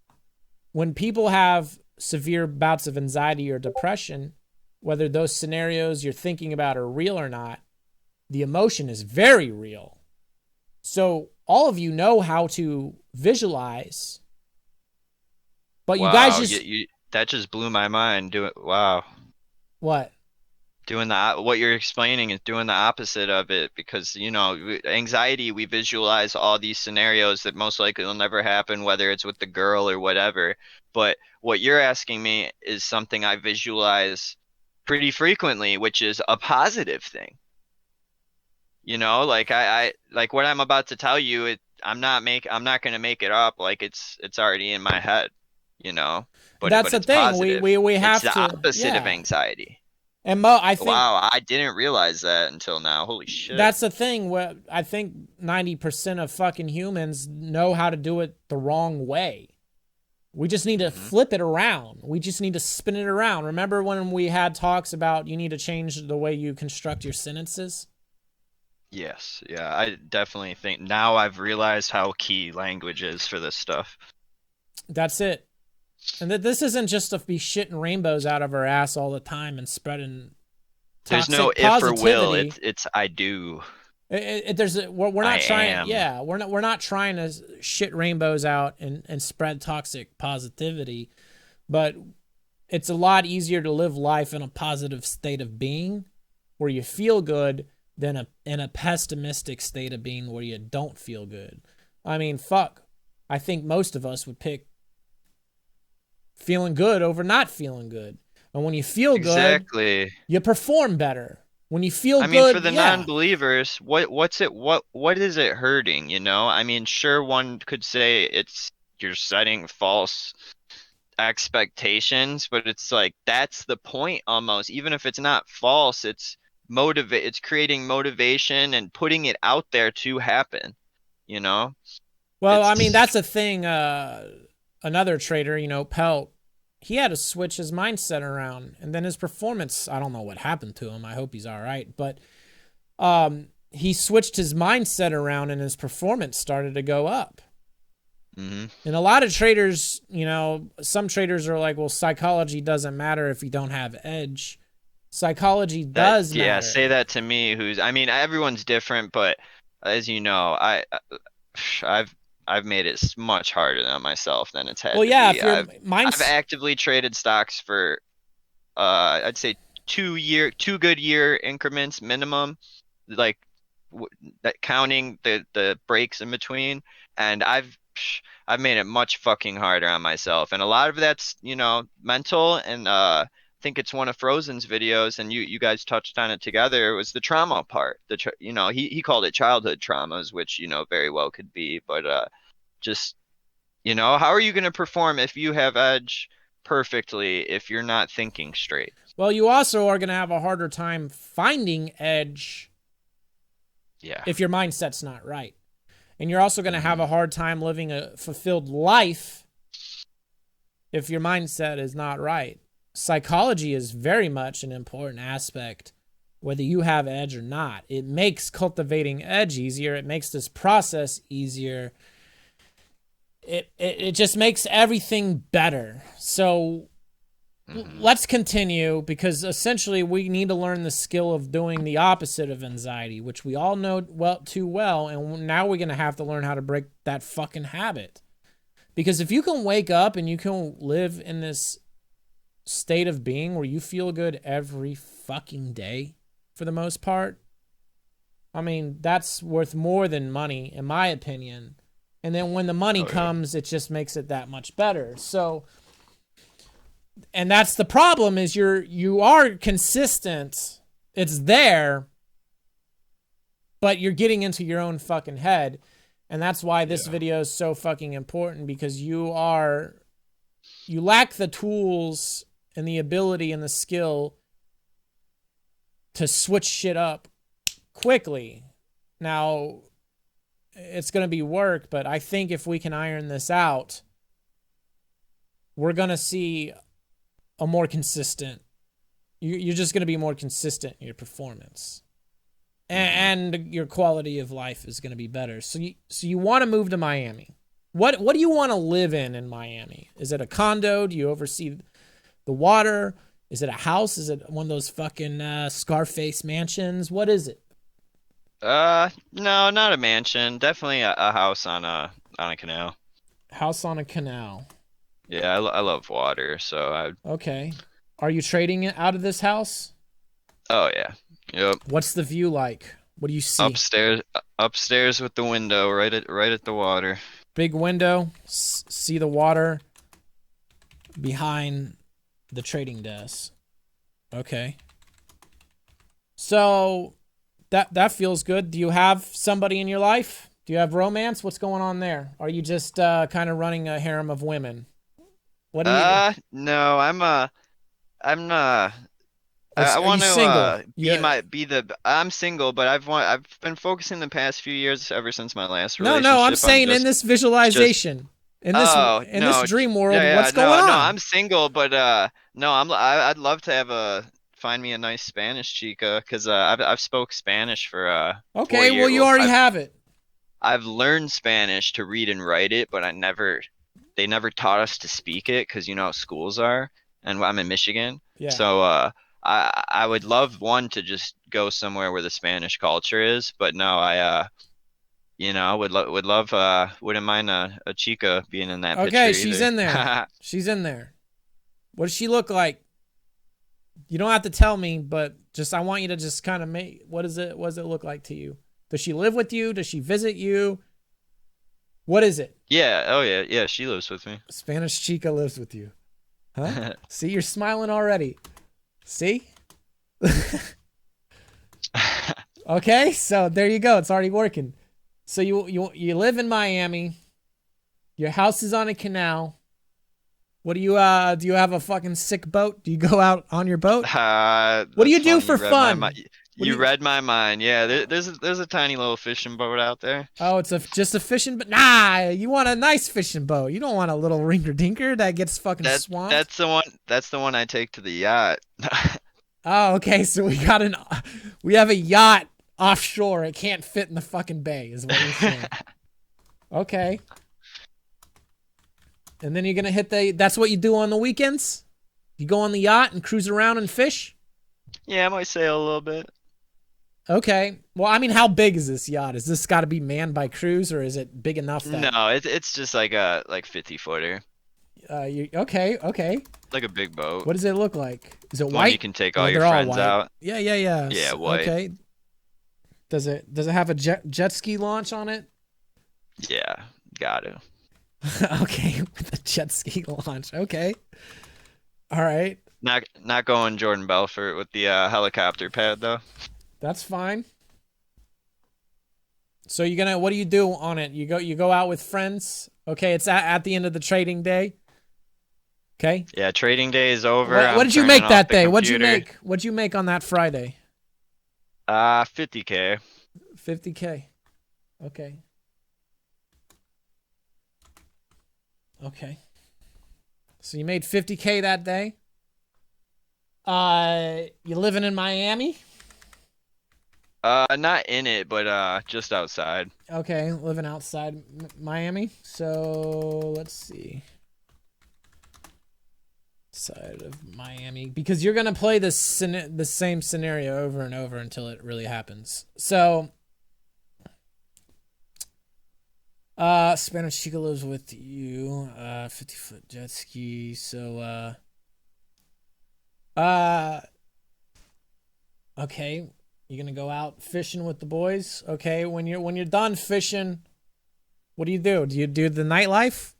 When people have severe bouts of anxiety or depression, whether those scenarios you're thinking about are real or not, the emotion is very real. So all of you know how to visualize. But Wow, you guys just... that just blew my mind. Wow. What? What you're explaining is doing the opposite of it, because, you know, anxiety, we visualize all these scenarios that most likely will never happen, whether it's with the girl or whatever. But what you're asking me is something I visualize pretty frequently, which is a positive thing. You know, like I like what I'm about to tell you, I'm not going to make it up. Like it's already in my head, you know. But that's the it's thing. positive. We have It's the to... opposite of Yeah. anxiety. And I think... Wow, I didn't realize that until now. Holy shit. That's the thing. Where I think 90% of fucking humans know how to do it the wrong way. We just need to flip it around. We just need to spin it around. Remember when we had talks about you need to change the way you construct your sentences? Yes, yeah, I definitely think now I've realized how key language is for this stuff. That's it. And that this isn't just to be shitting rainbows out of our ass all the time and spreading toxic There's no positivity. if or will. It's I do. We're not trying. am. Yeah, we're not trying to shit rainbows out and spread toxic positivity, but it's a lot easier to live life in a positive state of being, where you feel good, than in a pessimistic state of being where you don't feel good. I mean, fuck. I think most of us would pick feeling good over not feling good. And when you feel good, you perform better. When you feel good, I mean, for the non-believers, what is it hurting, you know? I mean, sure, one could say you're setting false expectations, but it's like that's the point almost. Even if it's not false, it's creating motivation and putting it out there to happen, you know? Well, I mean, that's a thing. Another trader, you know, Pelt, he had to switch his mindset around, and then his performance, I don't know what happened to him. I hope he's all right. But he switched his mindset around, and his performance started to go up. Mm-hmm. And a lot of traders, you know, some traders are like, well, psychology doesn't matter if you don't have edge. Psychology does Yeah, matter. say that to me. I mean, everyone's different, but as you know, I've I've made it much harder on myself than it's Well, had to yeah, be. if your I've mind's actively traded stocks for I'd say 2 good year increments minimum, like w that counting the breaks in between, and I've made it much fucking harder on myself, and a lot of that's, you know, mental, and I think it's one of Frozen's videos, and you guys touched on it together. It was the trauma part. You know, he called it childhood traumas, which, you know, very well could be, but just, you know, how are you going to perform if you have edge perfectly if you're not thinking straight? well, you also are going to have a harder time finding edge Yeah. if your mindset's not right. And you're also going to have a hard time living a fulfilled life if your mindset is not right. Psychology is very much an important aspect, whether you have edge or not. It makes cultivating edge easier. It makes this process easier. It just makes everything better. So let's continue, because essentially we need to learn the skill of doing the opposite of anxiety, which we all know too well, and now we're going to have to learn how to break that fucking habit. Because if you can wake up and you can live in this state of being where you feel good every fucking day for the most part, I mean, that's worth more than money, in my opinion. And then when the money comes, it just makes it that much better. So, and that's the problem, is you are consistent. It's there, but you're getting into your own fucking head. And that's why this video is so fucking important, because you lack the tools and the ability and the skill to switch shit up quickly. Now, it's going to be work, but I think if we can iron this out, we're going to see a more consistent, you're just going to be more consistent in your performance. And your quality of life is going to be better. So you want to move to Miami. What do you want to live in Miami? Is it a condo? Do you oversee the water? Is it a house? Is it one of those fucking Scarface mansions? What is it? No, not a mansion. Definitely a house on a canal. House on a canal. Yeah, I love water, so I. Okay. Are you trading it out of this house? Oh yeah. Yep. What's the view like? What do you see? Upstairs with the window, right at the water. Big window. See the water behind the trading desk. Okay. So that feels good. Do you have somebody in your life? Do you have romance? What's going on there? Are you just kind of running a harem of women? What do you? No, I'm I Are you want to single? Yeah. I'm single, but I've been focusing the past few years ever since my last No, I'm relationship. I'm saying in this just visualization, oh in this no, dream world, yeah, what's going no, on? I'm single, but no, I'd love to have find me a nice Spanish chica, because I've spoke Spanish for 4 Okay, well years. you Well, already have it. I've learned Spanish to read and write it, but they never taught us to speak it, because you know how schools are, and I'm in Michigan. Yeah. So I would love one to just go somewhere where the Spanish culture is, but no, you know, would love wouldn't mind a chica being in that picture Okay, she's either. in there. She's in there. What does she look like? You don't have to tell me, but just I want you to just kind of make what does it look like to you? Does she live with you? Does she visit you? What is it? Yeah, oh yeah, yeah, she lives with me. Spanish chica lives with you. Huh? See, you're smiling already. See? Okay, so there you go. It's already working. So you live in Miami. Your house is on a canal. What do you have a fucking sick boat? Do you go out on your boat? What do you do for fun? You read my mind. Yeah, there's a tiny little fishing boat out there. Oh, it's just a fishing boat? Nah, you want a nice fishing boat. You don't want a little rinker dinker that gets fucking swamped. That's the one I take to the yacht. Oh, okay. So we have a yacht offshore. It can't fit in the fucking bay, is what you're saying. Okay. And then you're going to hit that's what you do on the weekends? You go on the yacht and cruise around and fish? Yeah, I might sail a little bit. Okay. Well, I mean, how big is this yacht? Is this got to be manned by crews, or is it big enough that? No, it's just like a 50-footer, Okay. like a big boat. What does it look like? Is it One you white? can take Oh, all your they're all friends white. out. Yeah. Yeah, white. Okay. Does it have a jet ski launch on it? Yeah, got to. Okay, with a jet ski launch. Okay. All right. Not going Jordan Belfort with the helicopter pad though. That's fine. So what do you do on it? You go out with friends. Okay, it's at the end of the trading day. Okay. Yeah, trading day is over. What did you make that day? What'd you make? What'd you make on that Friday? 50K. 50K. Okay. Okay. So you made 50K that day. You living in Miami? Not in it, but just outside. Okay, living outside Miami. So let's see. Side of Miami, because you're gonna play the same scenario over and over until it really happens. So, Spanish Chica lives with you. 50-foot jet ski. So, okay, you're gonna go out fishing with the boys. Okay, when you're done fishing, what do? Do you do the nightlife?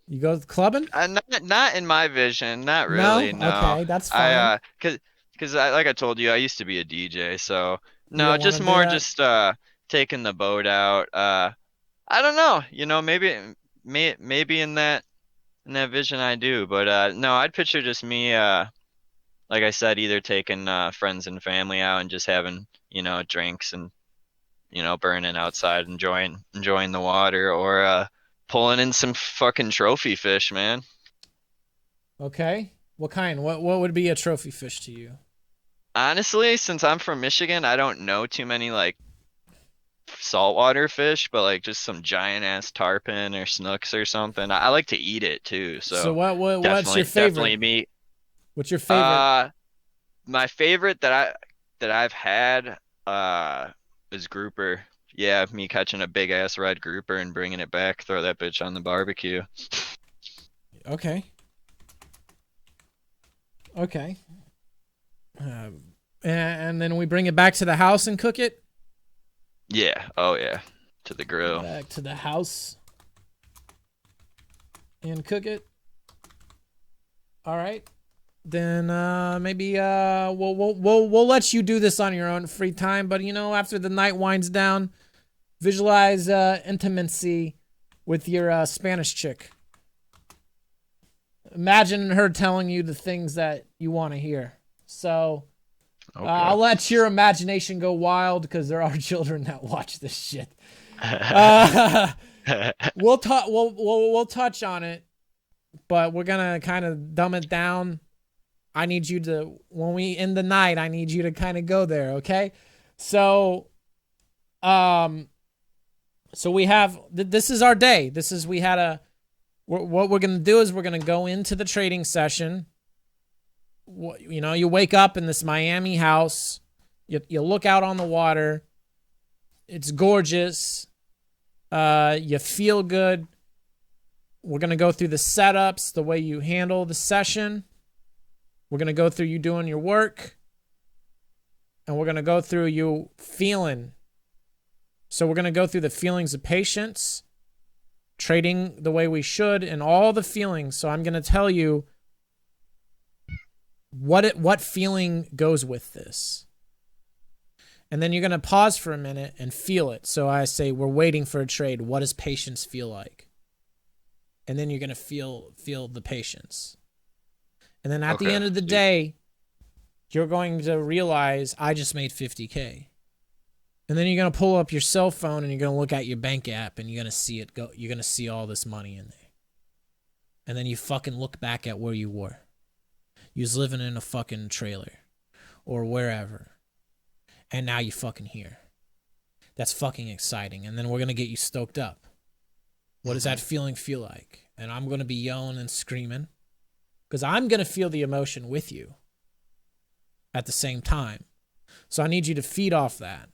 You go clubbing? Not in my vision, not really. No. Okay, that's fine. Cause like I told you, I used to be a DJ, so You no, don't want just to do more that? just taking the boat out. I don't know, maybe in that vision I do, but no, I'd picture just me like I said, either taking friends and family out and just having, drinks and burning outside, enjoying the water, or pulling in some fucking trophy fish, man. Okay. What kind? What would be a trophy fish to you? Honestly, since I'm from Michigan, I don't know too many like saltwater fish, but like just some giant ass tarpon or snooks or something. I like to eat it too, So so what's your definitely favorite? meat. What's your favorite? Uh, my favorite that I've had is grouper. Yeah, me catching a big ass red grouper and bringing it back, throw that bitch on the barbecue. Okay. Okay. And then we bring it back to the house and cook it? Yeah, oh yeah, to the grill. Back to the house and cook it. All right. Then maybe we'll let you do this on your own free time, but after the night winds down, visualize intimacy with your Spanish chick. Imagine her telling you the things that you want to hear. So Okay. I'll let your imagination go wild because there are children that watch this shit. We'll touch on it, but we're gonna kind of dumb it down. I need you to, when we end the night, I need you to kind of go there, okay? So, we have, this is our day. What we're going to do is we're going to go into the trading session. You wake up in this Miami house. You look out on the water. It's gorgeous. You feel good. We're going to go through the setups, the way you handle the session. We're going to go through you doing your work. And we're going to go through you feeling. So we're going to go through the feelings of patience, trading the way we should, and all the feelings. So I'm going to tell you what feeling goes with this. And then you're going to pause for a minute and feel it. So I say, we're waiting for a trade. What does patience feel like? And then you're going to feel the patience. And then at the end of the day, you're going to realize I just made 50K. And then you're going to pull up your cell phone and you're going to look at your bank app and you're going to see it go. You're going to see all this money in there. And then you fucking look back at where you were. You was living in a fucking trailer or wherever. And now you fucking here. That's fucking exciting. And then we're going to get you stoked up. What does that feeling feel like? And I'm going to be yelling and screaming because I'm going to feel the emotion with you at the same time. So I need you to feed off that.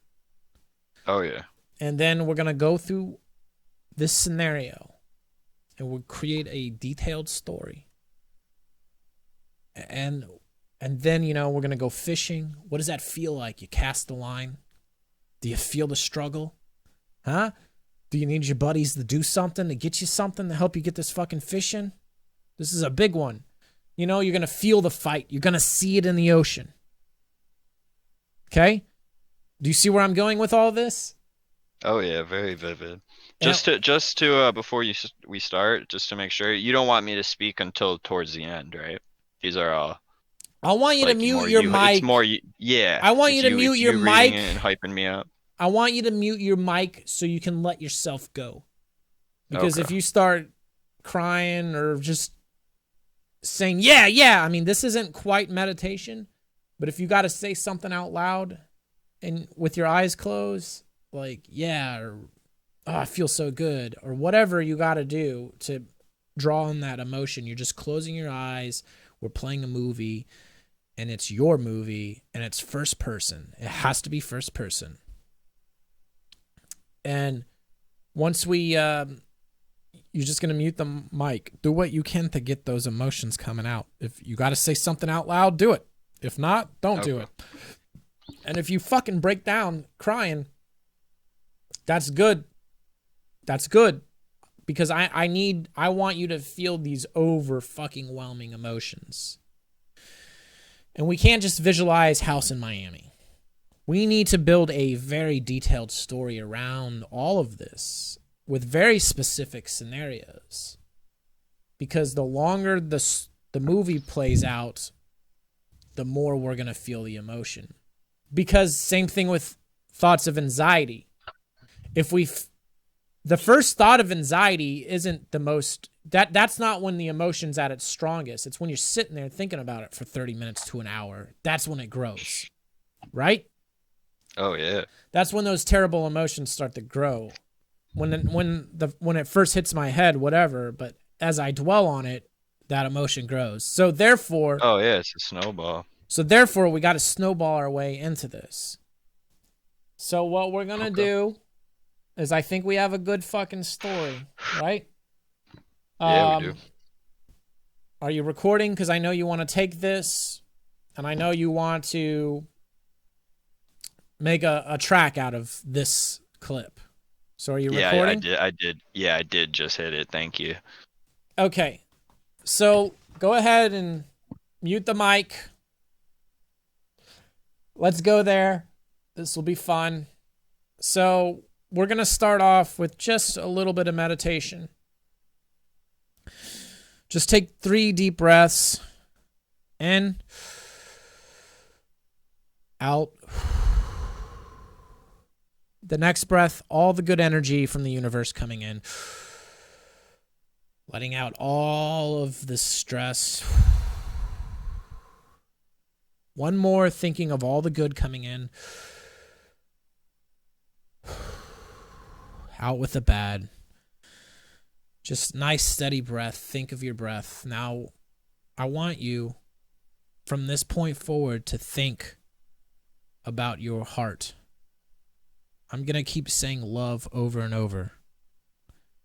Oh, yeah. And then we're going to go through this scenario and we'll create a detailed story. And then, you know, we're going to go fishing. What does that feel like? You cast the line. Do you feel the struggle? Huh? Do you need your buddies to do something, to get you something to help you get this fucking fishing? This is a big one. You know, you're going to feel the fight. You're going to see it in the ocean. Okay? Do you see where I'm going with all this? Oh yeah, very vivid. Just to before we start, just to make sure, you don't want me to speak until towards the end, right? These are all I want you to like mute more your you. mic. It's more yeah. I want it's you to mute it's your you mic. reading it and hyping me up. I want you to mute your mic so you can let yourself go. Because Okay. if you start crying or just saying, yeah, I mean, this isn't quite meditation, but if you got to say something out loud and with your eyes closed, like, yeah, or oh, I feel so good, or whatever you got to do to draw on that emotion, you're just closing your eyes. We're playing a movie, and it's your movie, and it's first person. It has to be first person. And once you're just going to mute the mic. Do what you can to get those emotions coming out. If you got to say something out loud, do it. If not, don't do it. And if you fucking break down crying, that's good. That's good. Because I want you to feel these over fucking whelming emotions. And we can't just visualize House in Miami. We need to build a very detailed story around all of this with very specific scenarios. Because the longer the movie plays out, the more we're going to feel the emotion. Because same thing with thoughts of anxiety. If the first thought of anxiety isn't the most, that's not when the emotion's at its strongest. It's when you're sitting there thinking about it for 30 minutes to an hour. That's when it grows. Right? Oh yeah. That's when those terrible emotions start to grow. When it first hits my head, whatever, but as I dwell on it, that emotion grows. So therefore, Oh yeah, it's a snowball. So therefore, we got to snowball our way into this. So what we're going to do is I think we have a good fucking story, right? Yeah, we do. Are you recording? Because I know you want to take this, and I know you want to make a track out of this clip. So are you recording? Yeah, I did. Yeah, I did just hit it. Thank you. Okay. So go ahead and mute the mic. Let's go there. This will be fun. So we're going to start off with just a little bit of meditation. Just take 3 deep breaths. In. Out. The next breath, all the good energy from the universe coming in. Letting out all of the stress. One more, thinking of all the good coming in. Out with the bad. Just nice, steady breath. Think of your breath. Now, I want you, from this point forward, to think about your heart. I'm going to keep saying love over and over.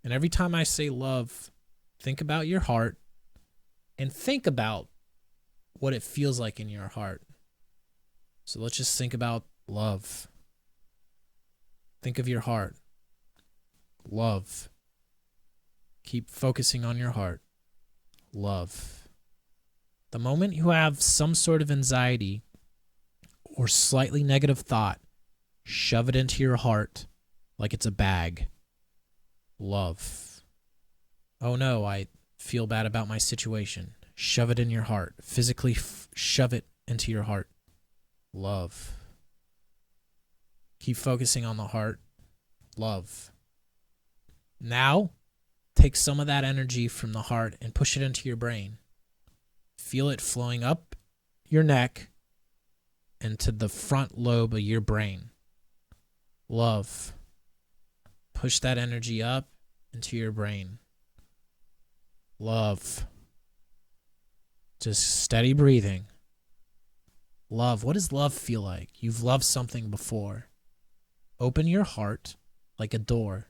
And every time I say love, think about your heart and think about what it feels like in your heart. So let's just think about love. Think of your heart. Love. Keep focusing on your heart. Love. The moment you have some sort of anxiety or slightly negative thought, shove it into your heart like it's a bag. Love. Oh no, I feel bad about my situation. Shove it in your heart. Physically shove it into your heart. Love. Keep focusing on the heart. Love. Now, take some of that energy from the heart and push it into your brain. Feel it flowing up your neck and to the front lobe of your brain. Love. Push that energy up into your brain. Love. Just steady breathing. Love. What does love feel like? You've loved something before. Open your heart like a door.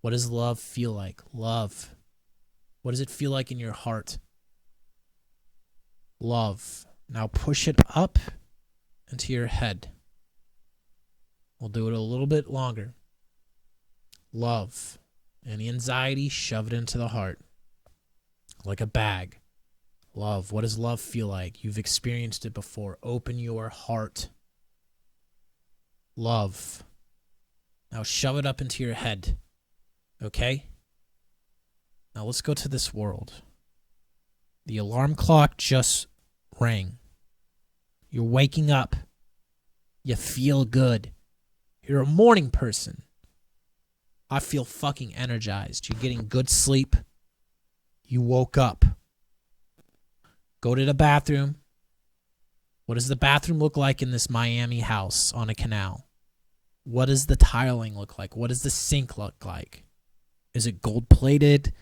What does love feel like? Love. What does it feel like in your heart? Love. Now push it up into your head. We'll do it a little bit longer. Love. Any anxiety, shove it into the heart. Like a bag. Love. What does love feel like? You've experienced it before. Open your heart. Love. Now shove it up into your head. Okay? Now let's go to this world. The alarm clock just rang. You're waking up. You feel good. You're a morning person. I feel fucking energized. You're getting good sleep. You woke up. Go to the bathroom. What does the bathroom look like in this Miami house on a canal? What does the tiling look like? What does the sink look like? Is it gold-plated?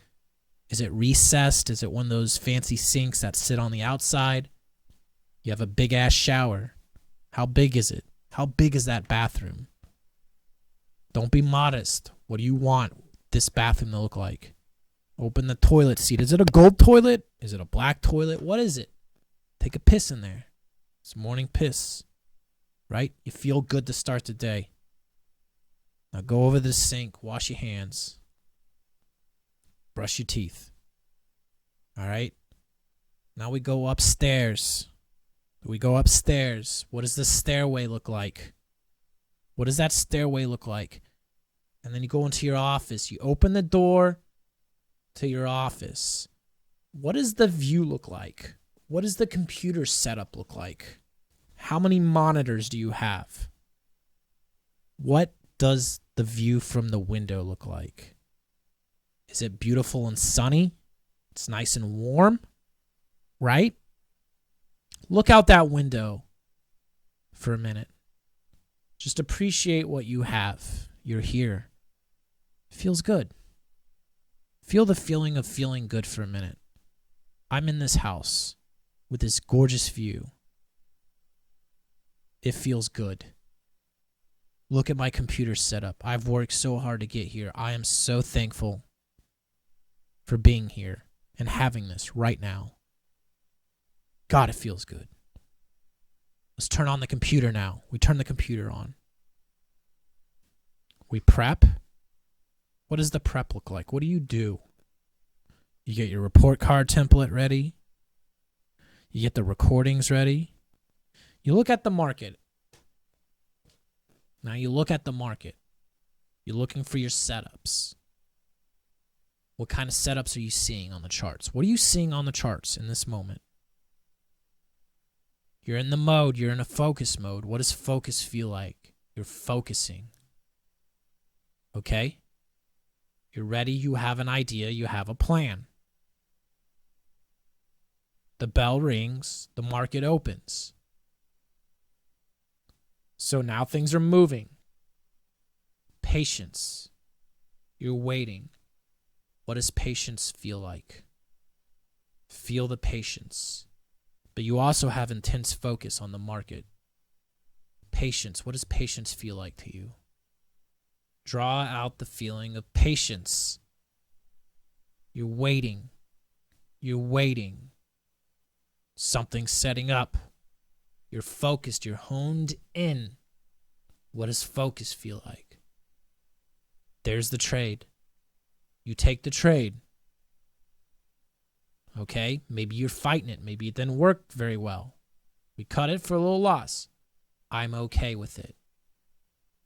Is it recessed? Is it one of those fancy sinks that sit on the outside? You have a big-ass shower. How big is it? How big is that bathroom? Don't be modest. What do you want this bathroom to look like? Open the toilet seat. Is it a gold toilet? Is it a black toilet? What is it? Take a piss in there. It's morning piss. Right? You feel good to start the day. Now go over to the sink. Wash your hands. Brush your teeth. All right? Now we go upstairs. We go upstairs. What does the stairway look like? What does that stairway look like? And then you go into your office. You open the door to your office. What does the view look like? What does the computer setup look like? How many monitors do you have? What does the view from the window look like? Is it beautiful and sunny? It's nice and warm, right? Look out that window for a minute. Just appreciate what you have. You're here. Feels good. Feel the feeling of feeling good for a minute. I'm in this house with this gorgeous view. It feels good. Look at my computer setup. I've worked so hard to get here. I am so thankful for being here and having this right now. God, it feels good. Let's turn on the computer now. We turn the computer on. We prep. What does the prep look like? What do? You get your report card template ready. You get the recordings ready. You look at the market. Now you look at the market. You're looking for your setups. What kind of setups are you seeing on the charts? What are you seeing on the charts in this moment? You're in the mode. You're in a focus mode. What does focus feel like? You're focusing. Okay? You're ready. You have an idea. You have a plan. The bell rings. The market opens. So now things are moving. Patience. You're waiting. What does patience feel like? Feel the patience. But you also have intense focus on the market. Patience. What does patience feel like to you? Draw out the feeling of patience. You're waiting. You're waiting. Something's setting up. You're focused. You're honed in. What does focus feel like? There's the trade. You take the trade. Okay? Maybe you're fighting it. Maybe it didn't work very well. We cut it for a little loss. I'm okay with it.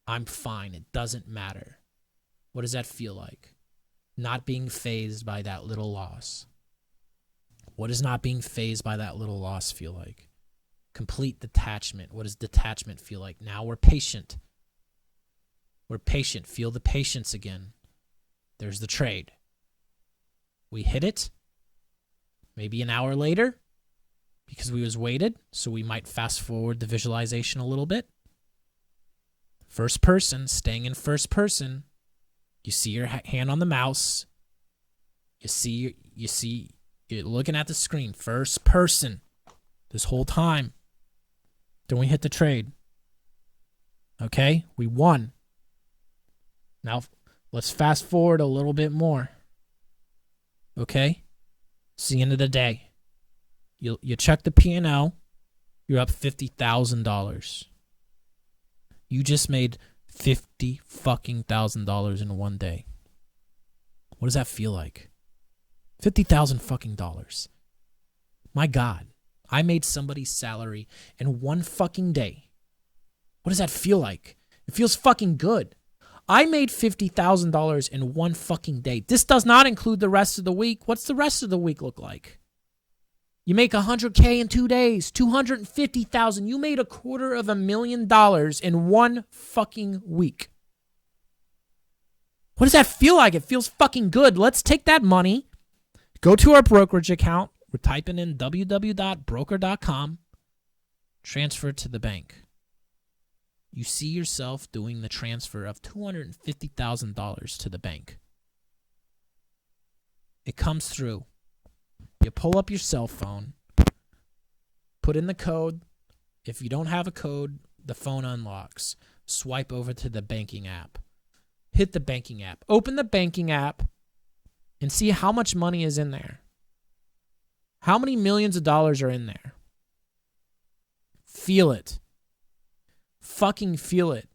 I'm fine. It doesn't matter. What does that feel like? Not being fazed by that little loss. What does not being fazed by that little loss feel like? Complete detachment. What does detachment feel like? Now we're patient. We're patient. Feel the patience again. There's the trade. We hit it. Maybe an hour later, because we was waited, so we might fast forward the visualization a little bit. First person, staying in first person. You see your hand on the mouse. You're looking at the screen, first person, this whole time. Then we hit the trade. Okay, we won. Now, let's fast forward a little bit more. Okay, it's the end of the day. You check the P&L. You're up $50,000. You just made $50,000 in one day. What does that feel like? $50,000. My God, I made somebody's salary in one fucking day. What does that feel like? It feels fucking good. I made $50,000 in one fucking day. This does not include the rest of the week. What's the rest of the week look like? You make $100K in 2 days, $250,000. You made $250,000 in one fucking week. What does that feel like? It feels fucking good. Let's take that money, go to our brokerage account. We're typing in www.broker.com, transfer it to the bank. You see yourself doing the transfer of $250,000 to the bank. It comes through. You pull up your cell phone, put in the code. If you don't have a code, the phone unlocks. Swipe over to the banking app. Hit the banking app. Open the banking app and see how much money is in there. How many millions of dollars are in there? Feel it. Fucking feel it.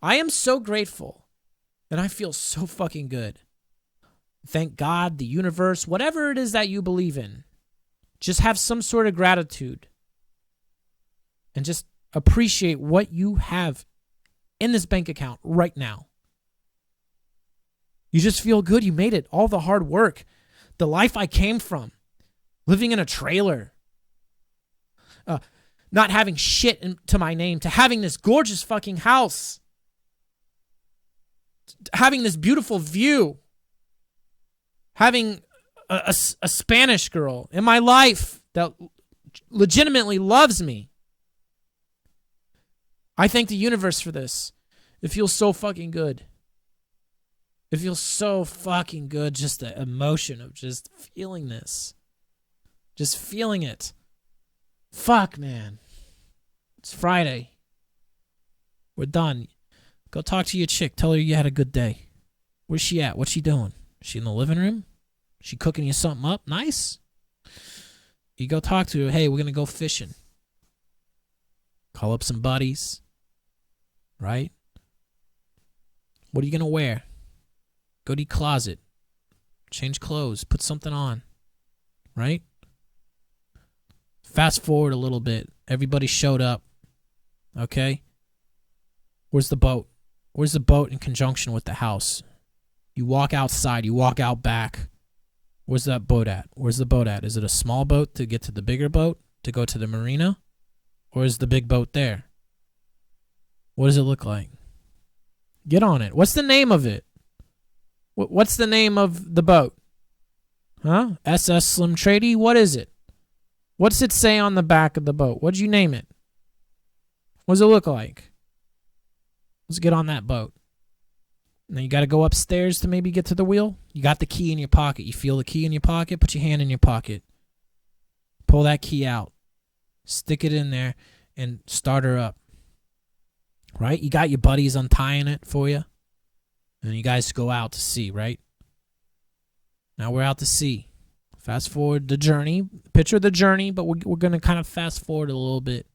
I am so grateful and I feel so fucking good. Thank God, the universe, whatever it is that you believe in. Just have some sort of gratitude and just appreciate what you have in this bank account right now. You just feel good. You made it. All the hard work. The life I came from. Living in a trailer. Not having shit to my name. To having this gorgeous fucking house. Having this beautiful view. Having a Spanish girl in my life that legitimately loves me. I thank the universe for this. It feels so fucking good. It feels so fucking good, just the emotion of just feeling this. Just feeling it. Fuck, man. It's Friday. We're done. Go talk to your chick. Tell her you had a good day. Where's she at? What's she doing? Is she in the living room? She cooking you something up? Nice. You go talk to her. Hey, we're going to go fishing. Call up some buddies. Right? What are you going to wear? Go to your closet. Change clothes. Put something on. Right? Fast forward a little bit. Everybody showed up. Okay? Where's the boat? Where's the boat in conjunction with the house? You walk outside. You walk out back. Where's that boat at? Where's the boat at? Is it a small boat to get to the bigger boat? To go to the marina? Or is the big boat there? What does it look like? Get on it. What's the name of it? What's the name of the boat? Huh? SS Slim Trady? What is it? What's it say on the back of the boat? What'd you name it? What does it look like? Let's get on that boat. Now you got to go upstairs to maybe get to the wheel. You got the key in your pocket. You feel the key in your pocket? Put your hand in your pocket. Pull that key out. Stick it in there and start her up. Right? You got your buddies untying it for you. And you guys go out to sea, right? Now we're out to sea. Fast forward the journey. Picture the journey, but we're going to kind of fast forward a little bit.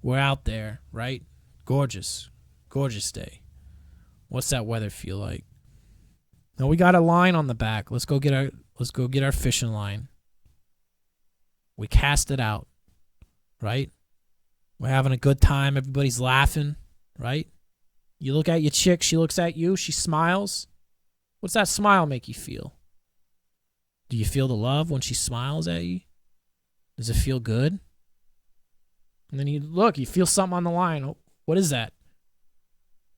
We're out there, right? Gorgeous. Gorgeous day. What's that weather feel like? Now we got a line on the back. Let's go get our fishing line. We cast it out, right? We're having a good time. Everybody's laughing, right? You look at your chick. She looks at you. She smiles. What's that smile make you feel? Do you feel the love when she smiles at you? Does it feel good? And then you look. You feel something on the line. Oh, what is that?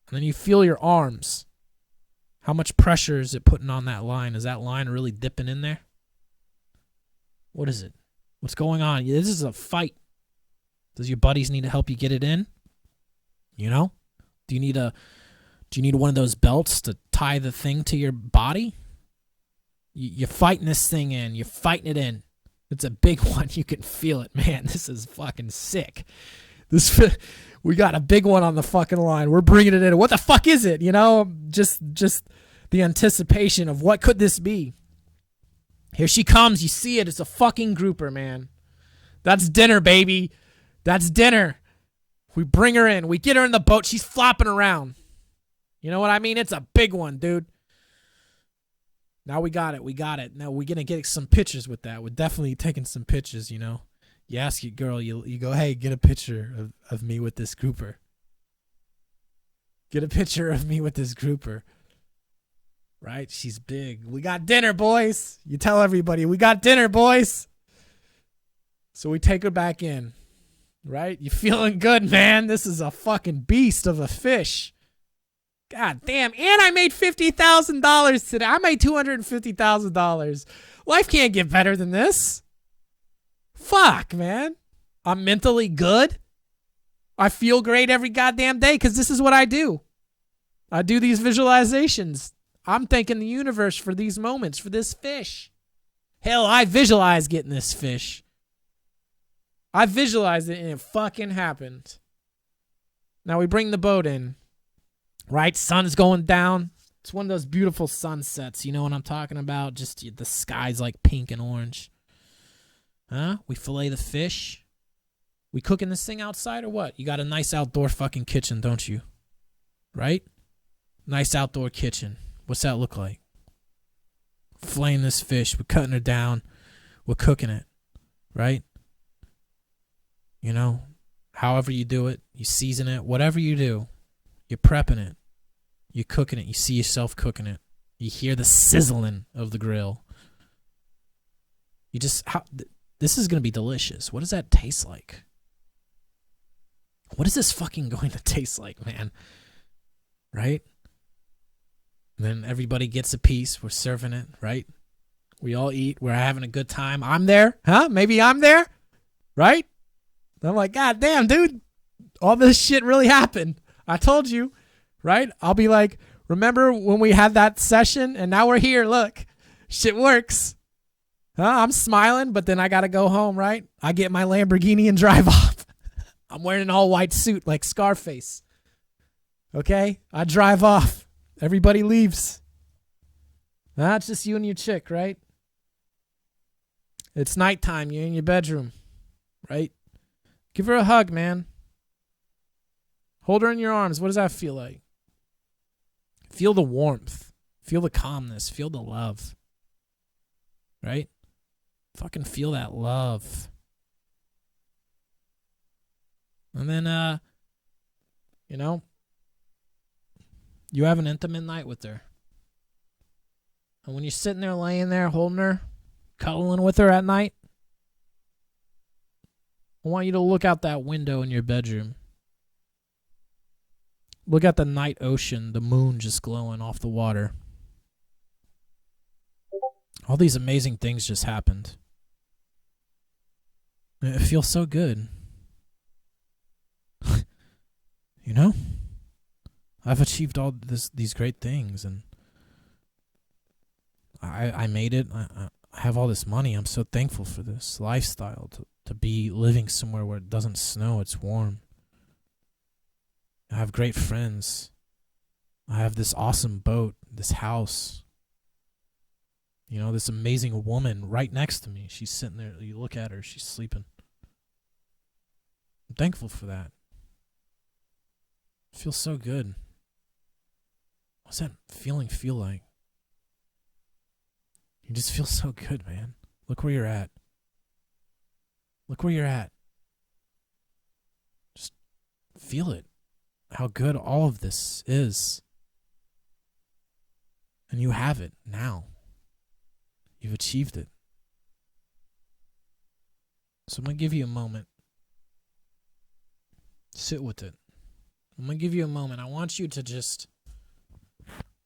And then you feel your arms. How much pressure is it putting on that line? Is that line really dipping in there? What is it? What's going on? This is a fight. Does your buddies need to help you get it in? You know? Do you need one of those belts to tie the thing to your body. You're fighting this thing in. You're fighting it in. It's a big one. You can feel it, man. This is fucking sick. We got a big one on the fucking line. We're bringing it in. What the fuck is it? You know, just the anticipation of what could this be. Here she comes. You see it. It's a fucking grouper, man. That's dinner, baby. That's dinner. We bring her in. We get her in the boat. She's flopping around. You know what I mean? It's a big one, dude. Now we got it. We got it. Now we're going to get some pictures with that. We're definitely taking some pictures, you know. You ask your girl, you go, hey, get a picture of me with this grouper. Get a picture of me with this grouper. Right? She's big. We got dinner, boys. You tell everybody, we got dinner, boys. So we take her back in. Right? You feeling good, man? This is a fucking beast of a fish. God damn. And I made $50,000 today. I made $250,000. Life can't get better than this. Fuck, man. I'm mentally good. I feel great every goddamn day because this is what I do. I do these visualizations. I'm thanking the universe for these moments, for this fish. Hell, I visualize getting this fish. I visualized it and it fucking happened. Now we bring the boat in. Right? Sun's going down. It's one of those beautiful sunsets. You know what I'm talking about? Just the sky's like pink and orange. Huh? We fillet the fish. We cooking this thing outside or what? You got a nice outdoor fucking kitchen, don't you? Right? Nice outdoor kitchen. What's that look like? Filleting this fish. We're cutting her down. We're cooking it. Right? You know, however you do it, you season it, whatever you do, you're prepping it. You're cooking it. You see yourself cooking it. You hear the sizzling of the grill. This is going to be delicious. What does that taste like? What is this fucking going to taste like, man? Right? And then everybody gets a piece. We're serving it, right? We all eat. We're having a good time. I'm there. Huh? Maybe I'm there. Right? I'm like, God damn, dude. All this shit really happened. I told you. Right? I'll be like, remember when we had that session and now we're here? Look, shit works. Huh? I'm smiling, but then I got to go home, right? I get my Lamborghini and drive off. I'm wearing an all-white suit like Scarface. Okay? I drive off. Everybody leaves. It's just you and your chick, right? It's nighttime. You're in your bedroom, right? Give her a hug, man. Hold her in your arms. What does that feel like? Feel the warmth. Feel the calmness. Feel the love. Right? Fucking feel that love. And then, you know, you have an intimate night with her. And when you're sitting there, laying there, holding her, cuddling with her at night, I want you to look out that window in your bedroom. Look at the night ocean, the moon just glowing off the water. All these amazing things just happened. It feels so good. You know? I've achieved all these great things, and I made it. I have all this money. I'm so thankful for this lifestyle, to be living somewhere where it doesn't snow, it's warm. I have great friends. I have this awesome boat, this house. You know, this amazing woman right next to me. She's sitting there. You look at her, she's sleeping. I'm thankful for that. It feels so good. What's that feeling feel like? You just feel so good, man. Look where you're at. Look where you're at. Just feel it. How good all of this is. And you have it now. You've achieved it. So I'm going to give you a moment. Sit with it. I'm going to give you a moment. I want you to just,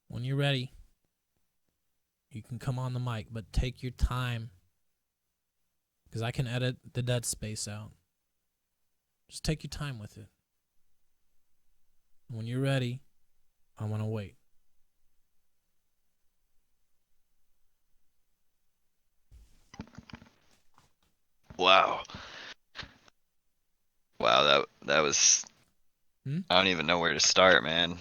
when you're ready, you can come on the mic, but take your time. Because I can edit the dead space out. Just take your time with it. When you're ready, I'm going to wait. Wow. Wow, that was Hmm? I don't even know where to start, man.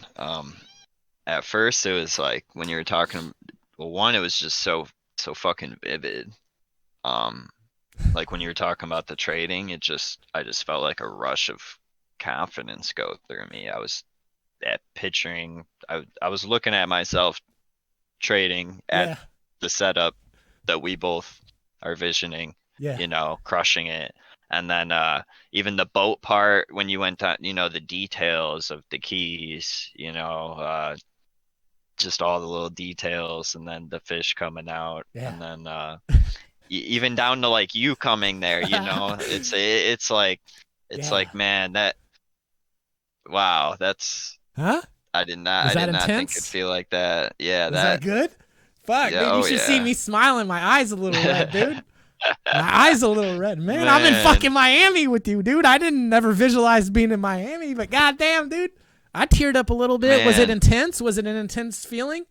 At first it was like when you were talking, well, one, it was just so fucking vivid. Um, like when you were talking about the trading, I just felt like a rush of confidence go through me. I was at picturing, I was looking at myself trading at Yeah. the setup that we both are visioning, Yeah. crushing it. And then even the boat part when you went on, the details of the keys, just all the little details, and then the fish coming out, Yeah. and then even down to like you coming there, it's Yeah. like, man, that wow, that's Huh? I Was that did not think it'd intense? feel like that. Yeah, Was that good? Fuck, yeah, dude, you oh should see yeah. me smiling. My eyes a little red, dude. My eyes a little red. Man, I'm in Man, fucking Miami with you, dude. I didn't never visualize being in Miami, but goddamn, dude. I teared up a little bit. Was it man, intense? Was it an intense feeling?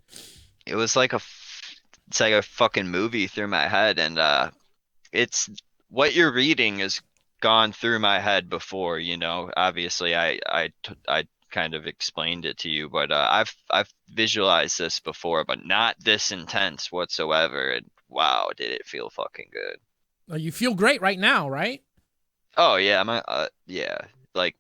it was like it's like a fucking movie through my head, and it's what you're reading has gone through my head before, Obviously, I kind of explained it to you, but I've visualized this before, but not this intense whatsoever. And wow, did it feel fucking good. Oh, you feel great right now, right? Oh yeah, yeah, like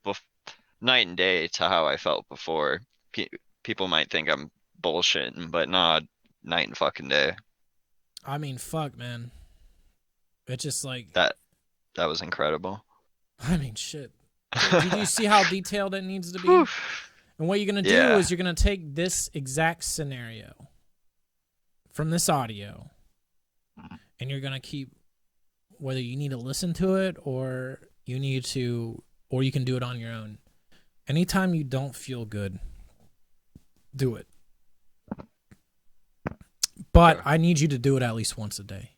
night and day to how I felt before. Pe People might think I'm bullshitting, but nah, night and fucking day. I mean, fuck, man. It's just like, That that was incredible. I mean, shit. Did you see how detailed it needs to Whew. be? And what you're going to do Yeah. is you're going to take this exact scenario from this audio and you're going to keep, whether you need to listen to it or or you can do it on your own. Anytime you don't feel good, do it. But Okay. I need you to do it at least once a day.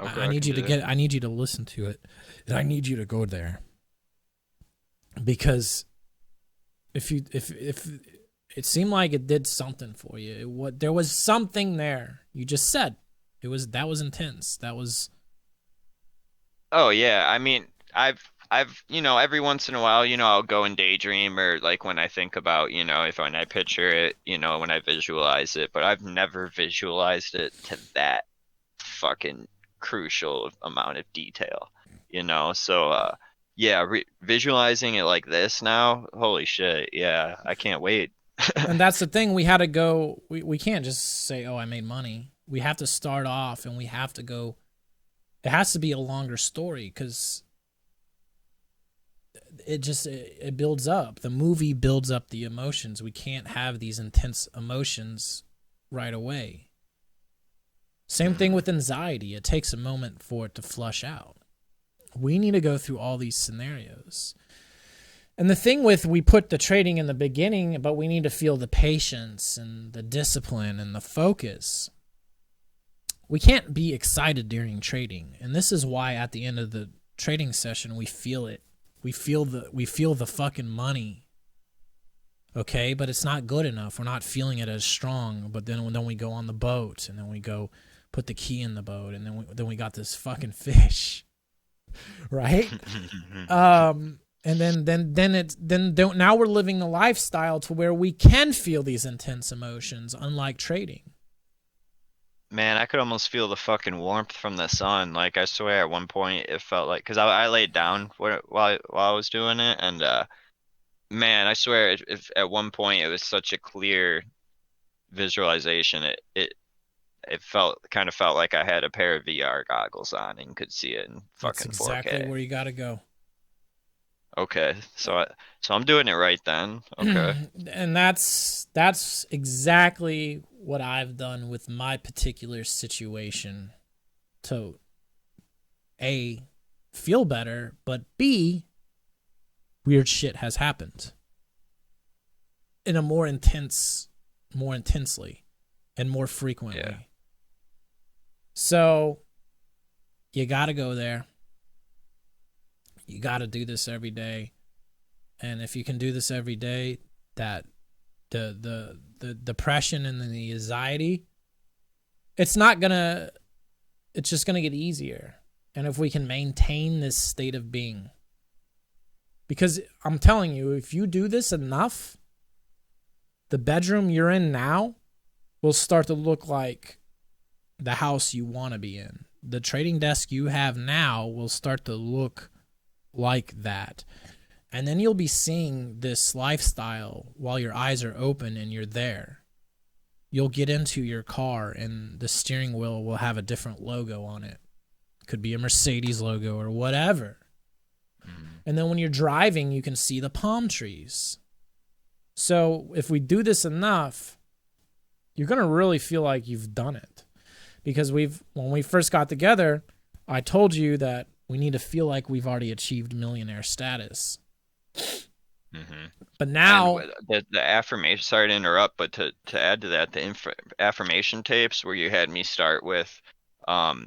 Okay, I need you to can do that. I need you to listen to it, and I need you to go there. Because if it seemed like it did something for you, there was something there. You just said that was intense. That was Oh yeah, I mean, I've every once in a while, I'll go and daydream, or like when I think about, if when I picture it, when I visualize it, but I've never visualized it to that fucking crucial amount of detail, So yeah, visualizing it like this now, holy shit, yeah, I can't wait. and that's the thing. We had to go. We can't just say, "Oh, I made money." We have to start off, and we have to go. It has to be a longer story because it builds up. The movie builds up the emotions. We can't have these intense emotions right away. Same thing with anxiety. It takes a moment for it to flush out. We need to go through all these scenarios. And the thing with, we put the trading in the beginning, but we need to feel the patience and the discipline and the focus. We can't be excited during trading. And this is why at the end of the trading session, we feel it. We feel the fucking money. Okay, but it's not good enough. We're not feeling it as strong. But then we go on the boat, and then we go put the key in the boat, and then we got this fucking fish, right? And then now we're living the lifestyle to where we can feel these intense emotions, unlike trading. Man, I could almost feel the fucking warmth from the sun. Like I swear, at one point it felt like, because I laid down while I was doing it, and man, I swear, if at one point it was such a clear visualization, it kind of felt like I had a pair of VR goggles on and could see it in That's fucking exactly 4K. where you got to go. Okay, so I'm doing it right then. Okay. And that's exactly what I've done with my particular situation to A, feel better, but B, weird shit has happened in a more intensely and more frequently. Yeah. So you got to go there. You got to do this every day. And if you can do this every day, that the depression and the anxiety, it's just going to get easier. and if we can maintain this state of being. Because I'm telling you, if you do this enough, the bedroom you're in now will start to look like the house you want to be in. The trading desk you have now will start to look like that. And then you'll be seeing this lifestyle while your eyes are open and you're there. You'll get into your car and the steering wheel will have a different logo on it. Could be a Mercedes logo or whatever. And then when you're driving, you can see the palm trees. So if we do this enough, you're going to really feel like you've done it. Because when we first got together, I told you that we need to feel like we've already achieved millionaire status. But now the affirmation, sorry to interrupt, but to add to that, the affirmation tapes where you had me start with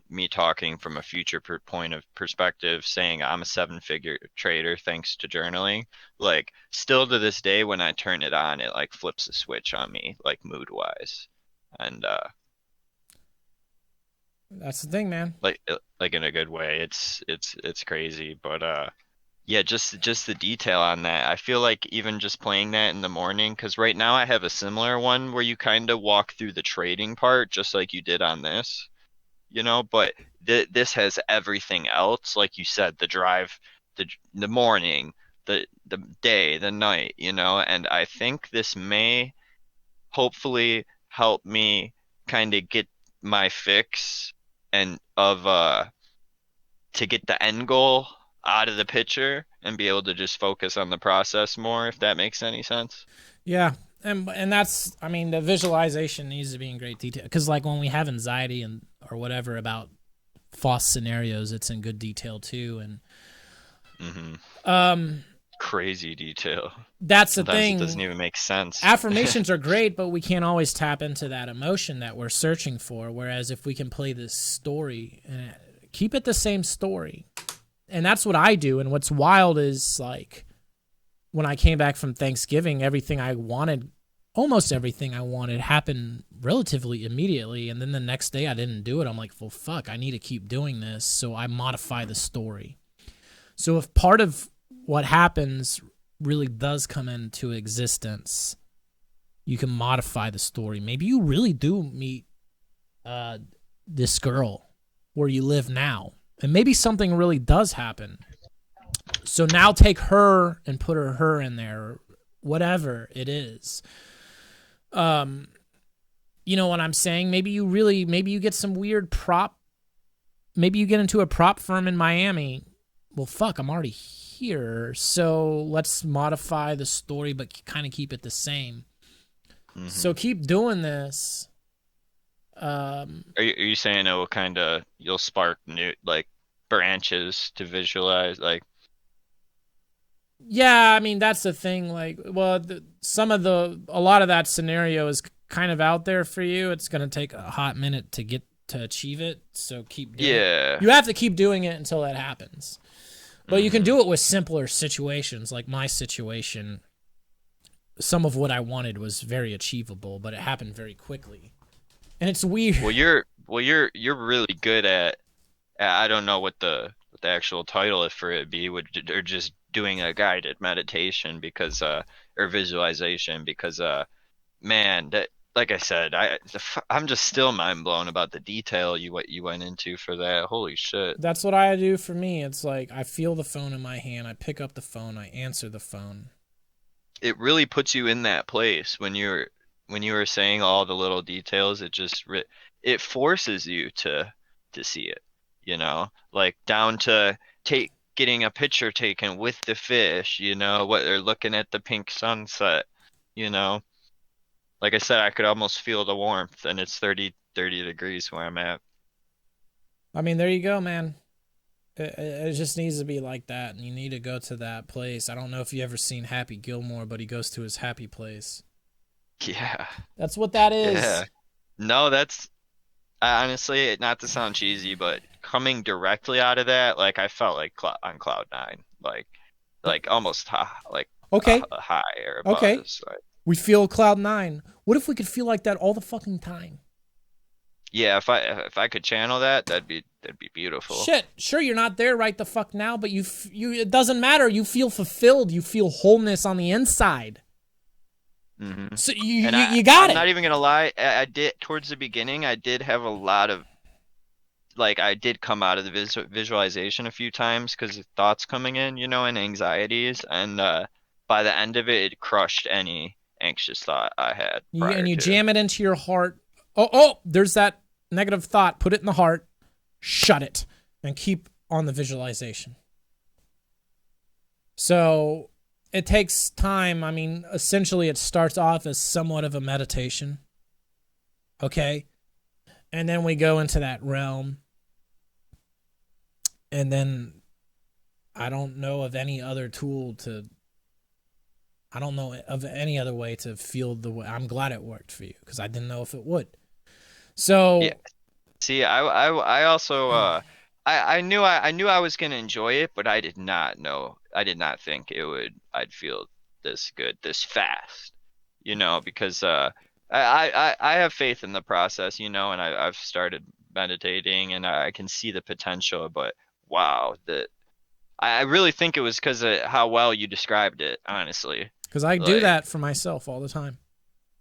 me talking from a future point of perspective, saying I'm a 7-figure trader thanks to journaling, like still to this day when I turn it on, it like flips a switch on me, like mood wise. And that's the thing, man. Like in a good way. It's crazy, but yeah, just the detail on that. I feel like even just playing that in the morning, because right now I have a similar one where you kind of walk through the trading part, just like you did on this, but this has everything else, like you said, the drive, the morning, the day, the night, and I think this may hopefully help me kind of get my fix and to get the end goal out of the picture and be able to just focus on the process more, if that makes any sense. Yeah. And that's, I mean, the visualization needs to be in great detail. Because like when we have anxiety or whatever about false scenarios, it's in good detail too. And crazy detail. That's the Sometimes thing. It doesn't even make sense. Affirmations are great, but we can't always tap into that emotion that we're searching for. Whereas if we can play this story and keep it the same story. And that's what I do. And what's wild is like when I came back from Thanksgiving, almost everything I wanted happened relatively immediately. And then the next day I didn't do it. I'm like, well, fuck, I need to keep doing this. So I modify the story. So if part of what happens really does come into existence, you can modify the story. Maybe you really do meet this girl where you live now. And maybe something really does happen. So now take her and put her in there, whatever it is. You know what I'm saying? Maybe you get some weird prop. Maybe you get into a prop firm in Miami. Well, fuck, I'm already here. So let's modify the story, but kind of keep it the same. So keep doing this. Are you saying it will you'll spark new like branches to visualize, like? Yeah, I mean that's the thing. Like, well, a lot of that scenario is kind of out there for you. It's gonna take a hot minute to get to achieve it. So keep doing it. You have to keep doing it until that happens. But you can do it with simpler situations, like my situation. Some of what I wanted was very achievable, but it happened very quickly. And it's weird. Well, you're really good at I don't know what the actual title for it be, or just doing a guided meditation because or visualization because man, that, like I said, I'm just still mind blown about the detail what you went into for that. Holy shit. That's what I do for me. It's like I feel the phone in my hand, I pick up the phone, I answer the phone. It really puts you in that place when you were saying all the little details. It forces you to see it, like down to getting a picture taken with the fish, what they're looking at, the pink sunset, like I said, I could almost feel the warmth, and it's 30 degrees where I'm at. I mean, there you go, man. It just needs to be like that, and you need to go to that place. I don't know if you ever seen Happy Gilmore, but he goes to his happy place. Yeah. That's what that is. Yeah. No, that's honestly, not to sound cheesy, but coming directly out of that, like I felt like on cloud nine, like almost high, high or above. Okay. Like, we feel cloud nine. What if we could feel like that all the fucking time? Yeah, if I could channel that, that'd that'd be beautiful. Shit, sure, you're not there right the fuck now, but you it doesn't matter. You feel fulfilled. You feel wholeness on the inside. Mm-hmm. So And you got I'm it. not even gonna lie. I did towards the beginning. I did have a lot of like I did come out of the visualization a few times because of thoughts coming in, you know, and anxieties. And by the end of it, it crushed any anxious thought I had prior And you to. jam it into your heart. Oh, there's that negative thought. Put it in the heart. Shut it. And keep on the visualization. So it takes time. I mean, essentially it starts off as somewhat of a meditation. Okay? And then we go into that realm. And then I don't know of any other tool to... I don't know of any other way to feel the way. I'm glad it worked for you because I didn't know if it would. So... Yeah. See, I also I knew I was gonna enjoy it, but I did not know. I did not think I'd feel this good this fast, you know, because I have faith in the process, you know, and I've started meditating and I can see the potential, but wow, I really think it was because of how well you described it, honestly. Because I do Like, that for myself all the time.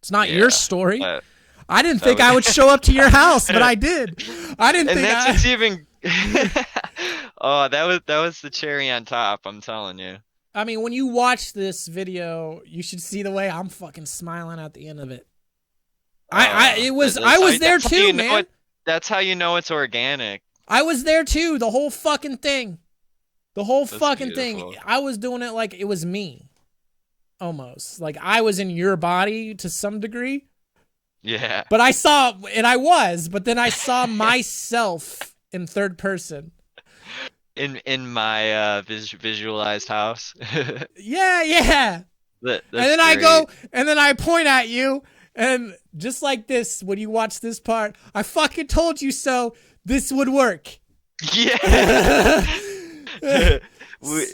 It's not your yeah. story. Uh, I didn't that think was- I would show up to your house, but I did. I didn't And think that's I... what's even Oh, that was the cherry on top, I'm telling you. I mean, when you watch this video, you should see the way I'm fucking smiling at the end of it. I was there that's how too, you know man. that's how you know it's organic. I was there too, the whole fucking thing. The whole That's fucking beautiful. thing. I was doing it like it was me. Almost. Like I was in your body to some degree. Yeah. But I saw, and I was, but then I saw myself in third person. In my visualized house. Yeah. That's And then I great. go, and then I point at you, and just like this, when you watch this part, I fucking told you so, this would work. Yeah.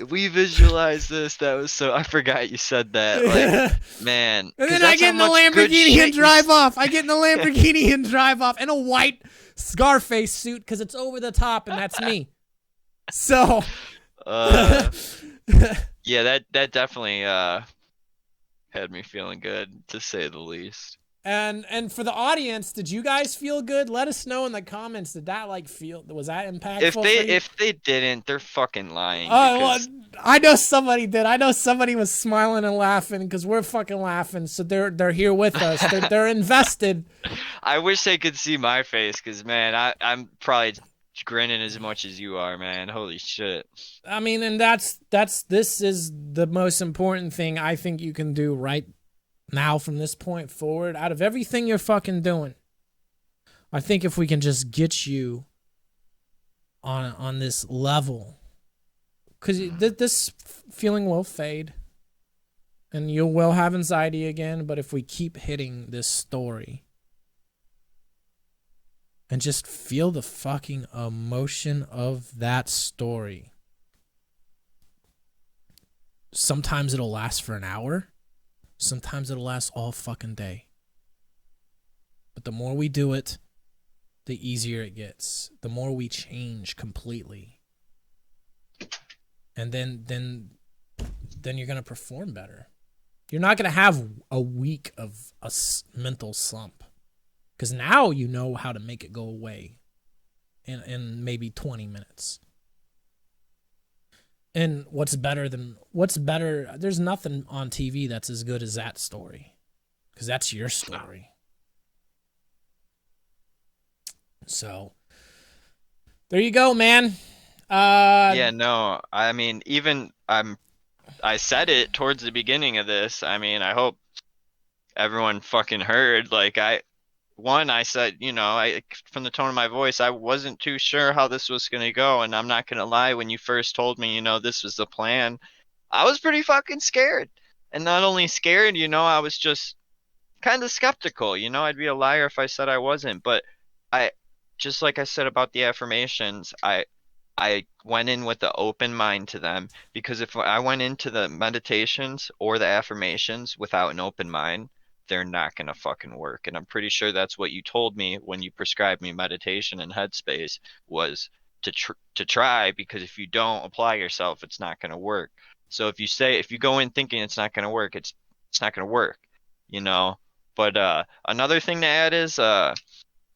we visualized this. That was so. I forgot you said that. Like, man. And 'cause then I that's get how in the much good Lamborghini shit and you drive off. I get in the Lamborghini and drive off in a white Scarface suit because it's over the top, and that's me. So... yeah, that definitely had me feeling good, to say the least. And for the audience, did you guys feel good? Let us know in the comments. Did that was that impactful? If they didn't, they're fucking lying. Well, Because I know somebody did. I know somebody was smiling and laughing because we're fucking laughing. So they're here with us. They're invested. I wish they could see my face, because man, I'm probably grinning as much as you are, man. Holy shit. I mean, and this is the most important thing I think you can do right now from this point forward. Out of everything you're fucking doing, I think if we can just get you on this level, because this feeling will fade, and you will have anxiety again. But if we keep hitting this story and just feel the fucking emotion of that story, sometimes it'll last for an hour. Sometimes it'll last all fucking day. But the more we do it, the easier it gets. The more we change completely. And then you're going to perform better. You're not going to have a week of a mental slump. Because now you know how to make it go away in maybe 20 minutes. And what's better, there's nothing on TV that's as good as that story. Because that's your story. So, there you go, man. Yeah, no, I mean, even I said it towards the beginning of this. I mean, I hope everyone fucking heard. Like, I said, you know, from the tone of my voice, I wasn't too sure how this was gonna go, and I'm not gonna lie, when you first told me, you know, this was the plan, I was pretty fucking scared. And not only scared, you know, I was just kind of skeptical. You know, I'd be a liar if I said I wasn't. But I, just like I said about the affirmations, I went in with an open mind to them, because if I went into the meditations or the affirmations without an open mind, they're not gonna fucking work. And I'm pretty sure that's what you told me when you prescribed me meditation and headspace was to try, because if you don't apply yourself, it's not gonna work. So if you go in thinking it's not gonna work, it's not gonna work, you know. But another thing to add is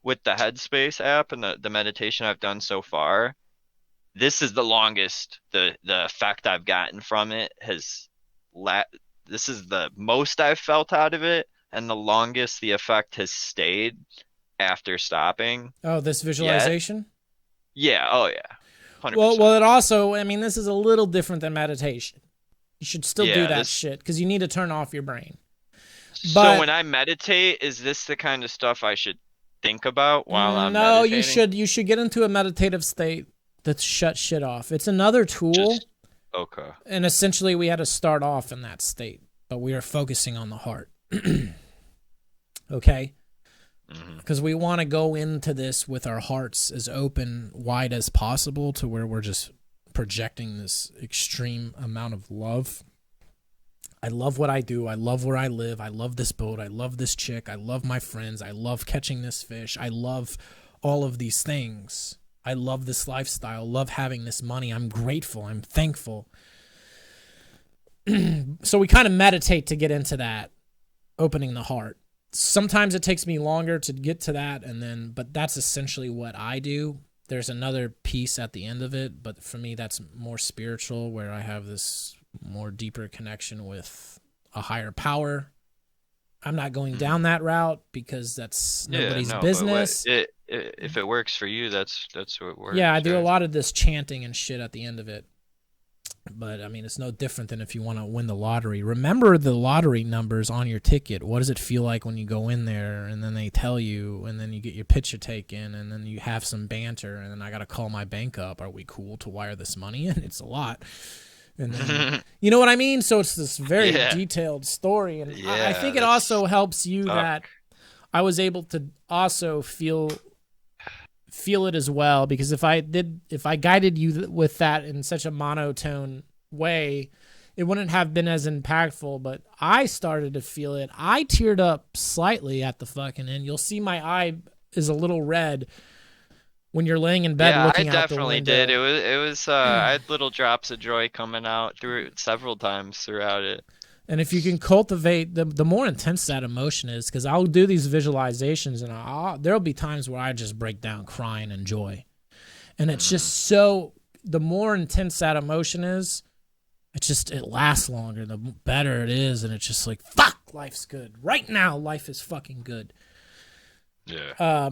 with the Headspace app and the meditation I've done so far, this is the longest the effect I've gotten from it has la this is the most I've felt out of it and the longest the effect has stayed after stopping Oh, this yet. visualization? Yeah, oh yeah. Well, 100%. it also, I mean, this is a little different than meditation. You should still do Yeah, that this shit because you need to turn off your brain. so But when I meditate, is this the kind of stuff I should think about while I'm no, you meditating? should get into a meditative state that shut shit off. It's another tool, Just okay. and essentially we had to start off in that state, but we are focusing on the heart. Okay? Because we want to go into this with our hearts as open, wide as possible to where we're just projecting this extreme amount of love. I love what I do. I love where I live. I love this boat. I love this chick. I love my friends. I love catching this fish. I love all of these things. I love this lifestyle. Love having this money. I'm grateful. I'm thankful. So we kind of meditate to get into that, opening the heart. Sometimes it takes me longer to get to that, but that's essentially what I do. There's another piece at the end of it, but for me, that's more spiritual, where I have this more deeper connection with a higher power. I'm not going down that route because that's nobody's business. But if it works for you, that's what works. Yeah, I do a right? lot of this chanting and shit at the end of it. But I mean, it's no different than if you want to win the lottery. Remember the lottery numbers on your ticket. What does it feel like when you go in there and then they tell you, and then you get your picture taken, and then you have some banter, and then I got to call my bank up. Are we cool to wire this money in? It's a lot. And then, you know what I mean? So it's this very detailed story. And I think it also helps you that I was able to also feel it as well, because if I guided you with that in such a monotone way, it wouldn't have been as impactful. But I started to feel it. I teared up slightly at the fucking end. You'll see my eye is a little red when you're laying in bed looking out the window. Yeah, I definitely did. It was I had little drops of joy coming out through it several times throughout it. And if you can cultivate, the more intense that emotion is, because I'll do these visualizations and there'll be times where I just break down crying in joy. And it's just so, the more intense that emotion is, it lasts longer, the better it is. And it's just like, fuck, life's good. Right now, life is fucking good. Yeah.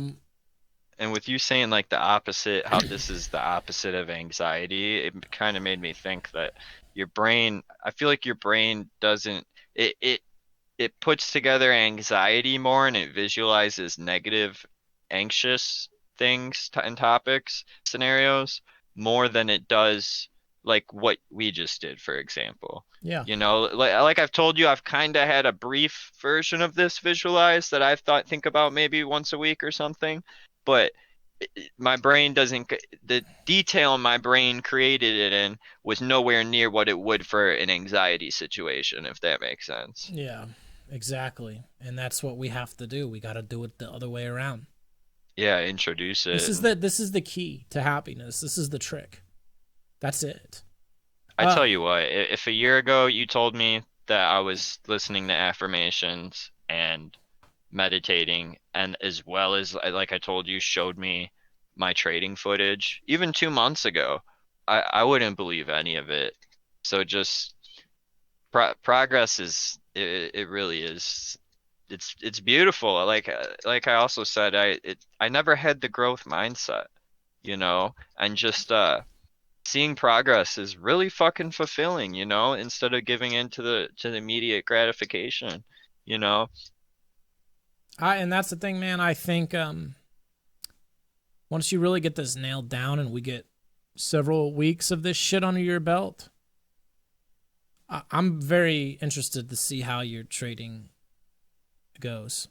And with you saying like the opposite, how this is the opposite of anxiety, it kind of made me think that your brain, I feel like your brain doesn't, it puts together anxiety more and it visualizes negative, anxious things and topics, scenarios more than it does like what we just did, for example. Yeah. You know, like I've told you, I've kind of had a brief version of this visualized that I've think about maybe once a week or something. But my brain doesn't, the detail my brain created it in was nowhere near what it would for an anxiety situation, if that makes sense. Yeah, exactly. And that's what we have to do. We got to do it the other way around. Yeah, introduce it. This is the key to happiness. This is the trick. That's it. I tell you what, if a year ago you told me that I was listening to affirmations and meditating, and as well as like I told you, showed me my trading footage even 2 months ago, I wouldn't believe any of it. So just progress is it really is, it's beautiful. Like I also said, I never had the growth mindset, you know, and just seeing progress is really fucking fulfilling, you know, instead of giving in to the immediate gratification, you know. And that's the thing, man. I think once you really get this nailed down and we get several weeks of this shit under your belt, I'm very interested to see how your trading goes.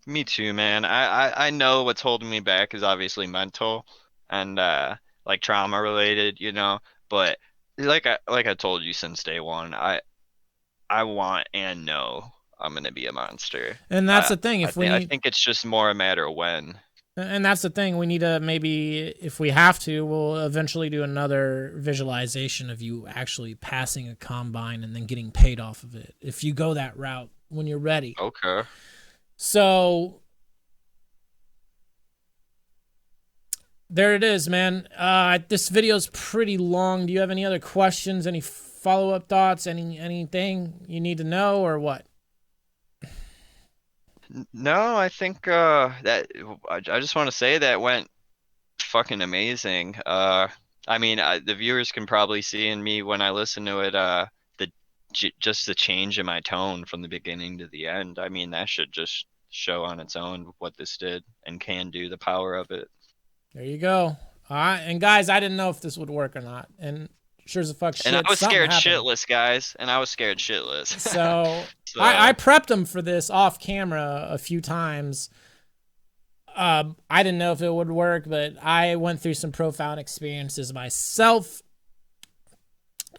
Me too, man. I know what's holding me back is obviously mental and like trauma related, you know, but like I told you since day one, I want and know I'm gonna be a monster. And that's the thing. If I think it's just more a matter of when. And that's the thing. We need to maybe, if we have to, we'll eventually do another visualization of you actually passing a combine and then getting paid off of it. If you go that route when you're ready. Okay. So there it is, man. This video's pretty long. Do you have any other questions? Any follow-up thoughts? Anything you need to know or what? No, I think that I just want to say that went fucking amazing. I mean, the viewers can probably see in me when I listen to it, just the change in my tone from the beginning to the end. I mean, that should just show on its own what this did and can do, the power of it. There you go. All right, and guys, I didn't know if this would work or not, and sure as a fuck shit. And I was something scared happened. shitless, guys. And I was scared shitless. So, So- I prepped him for this off camera a few times. I didn't know if it would work, but I went through some profound experiences myself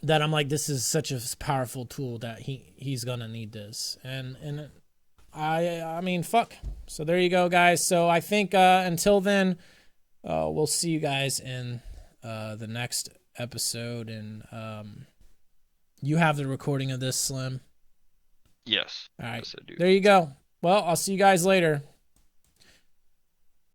that I'm like, this is such a powerful tool that he's gonna need this. And I mean, fuck. So there you go, guys. So I think until then, we'll see you guys in the next episode. And you have the recording of this, Slim? Yes. All right. Yes, I do. There you go. Well, I'll see you guys later.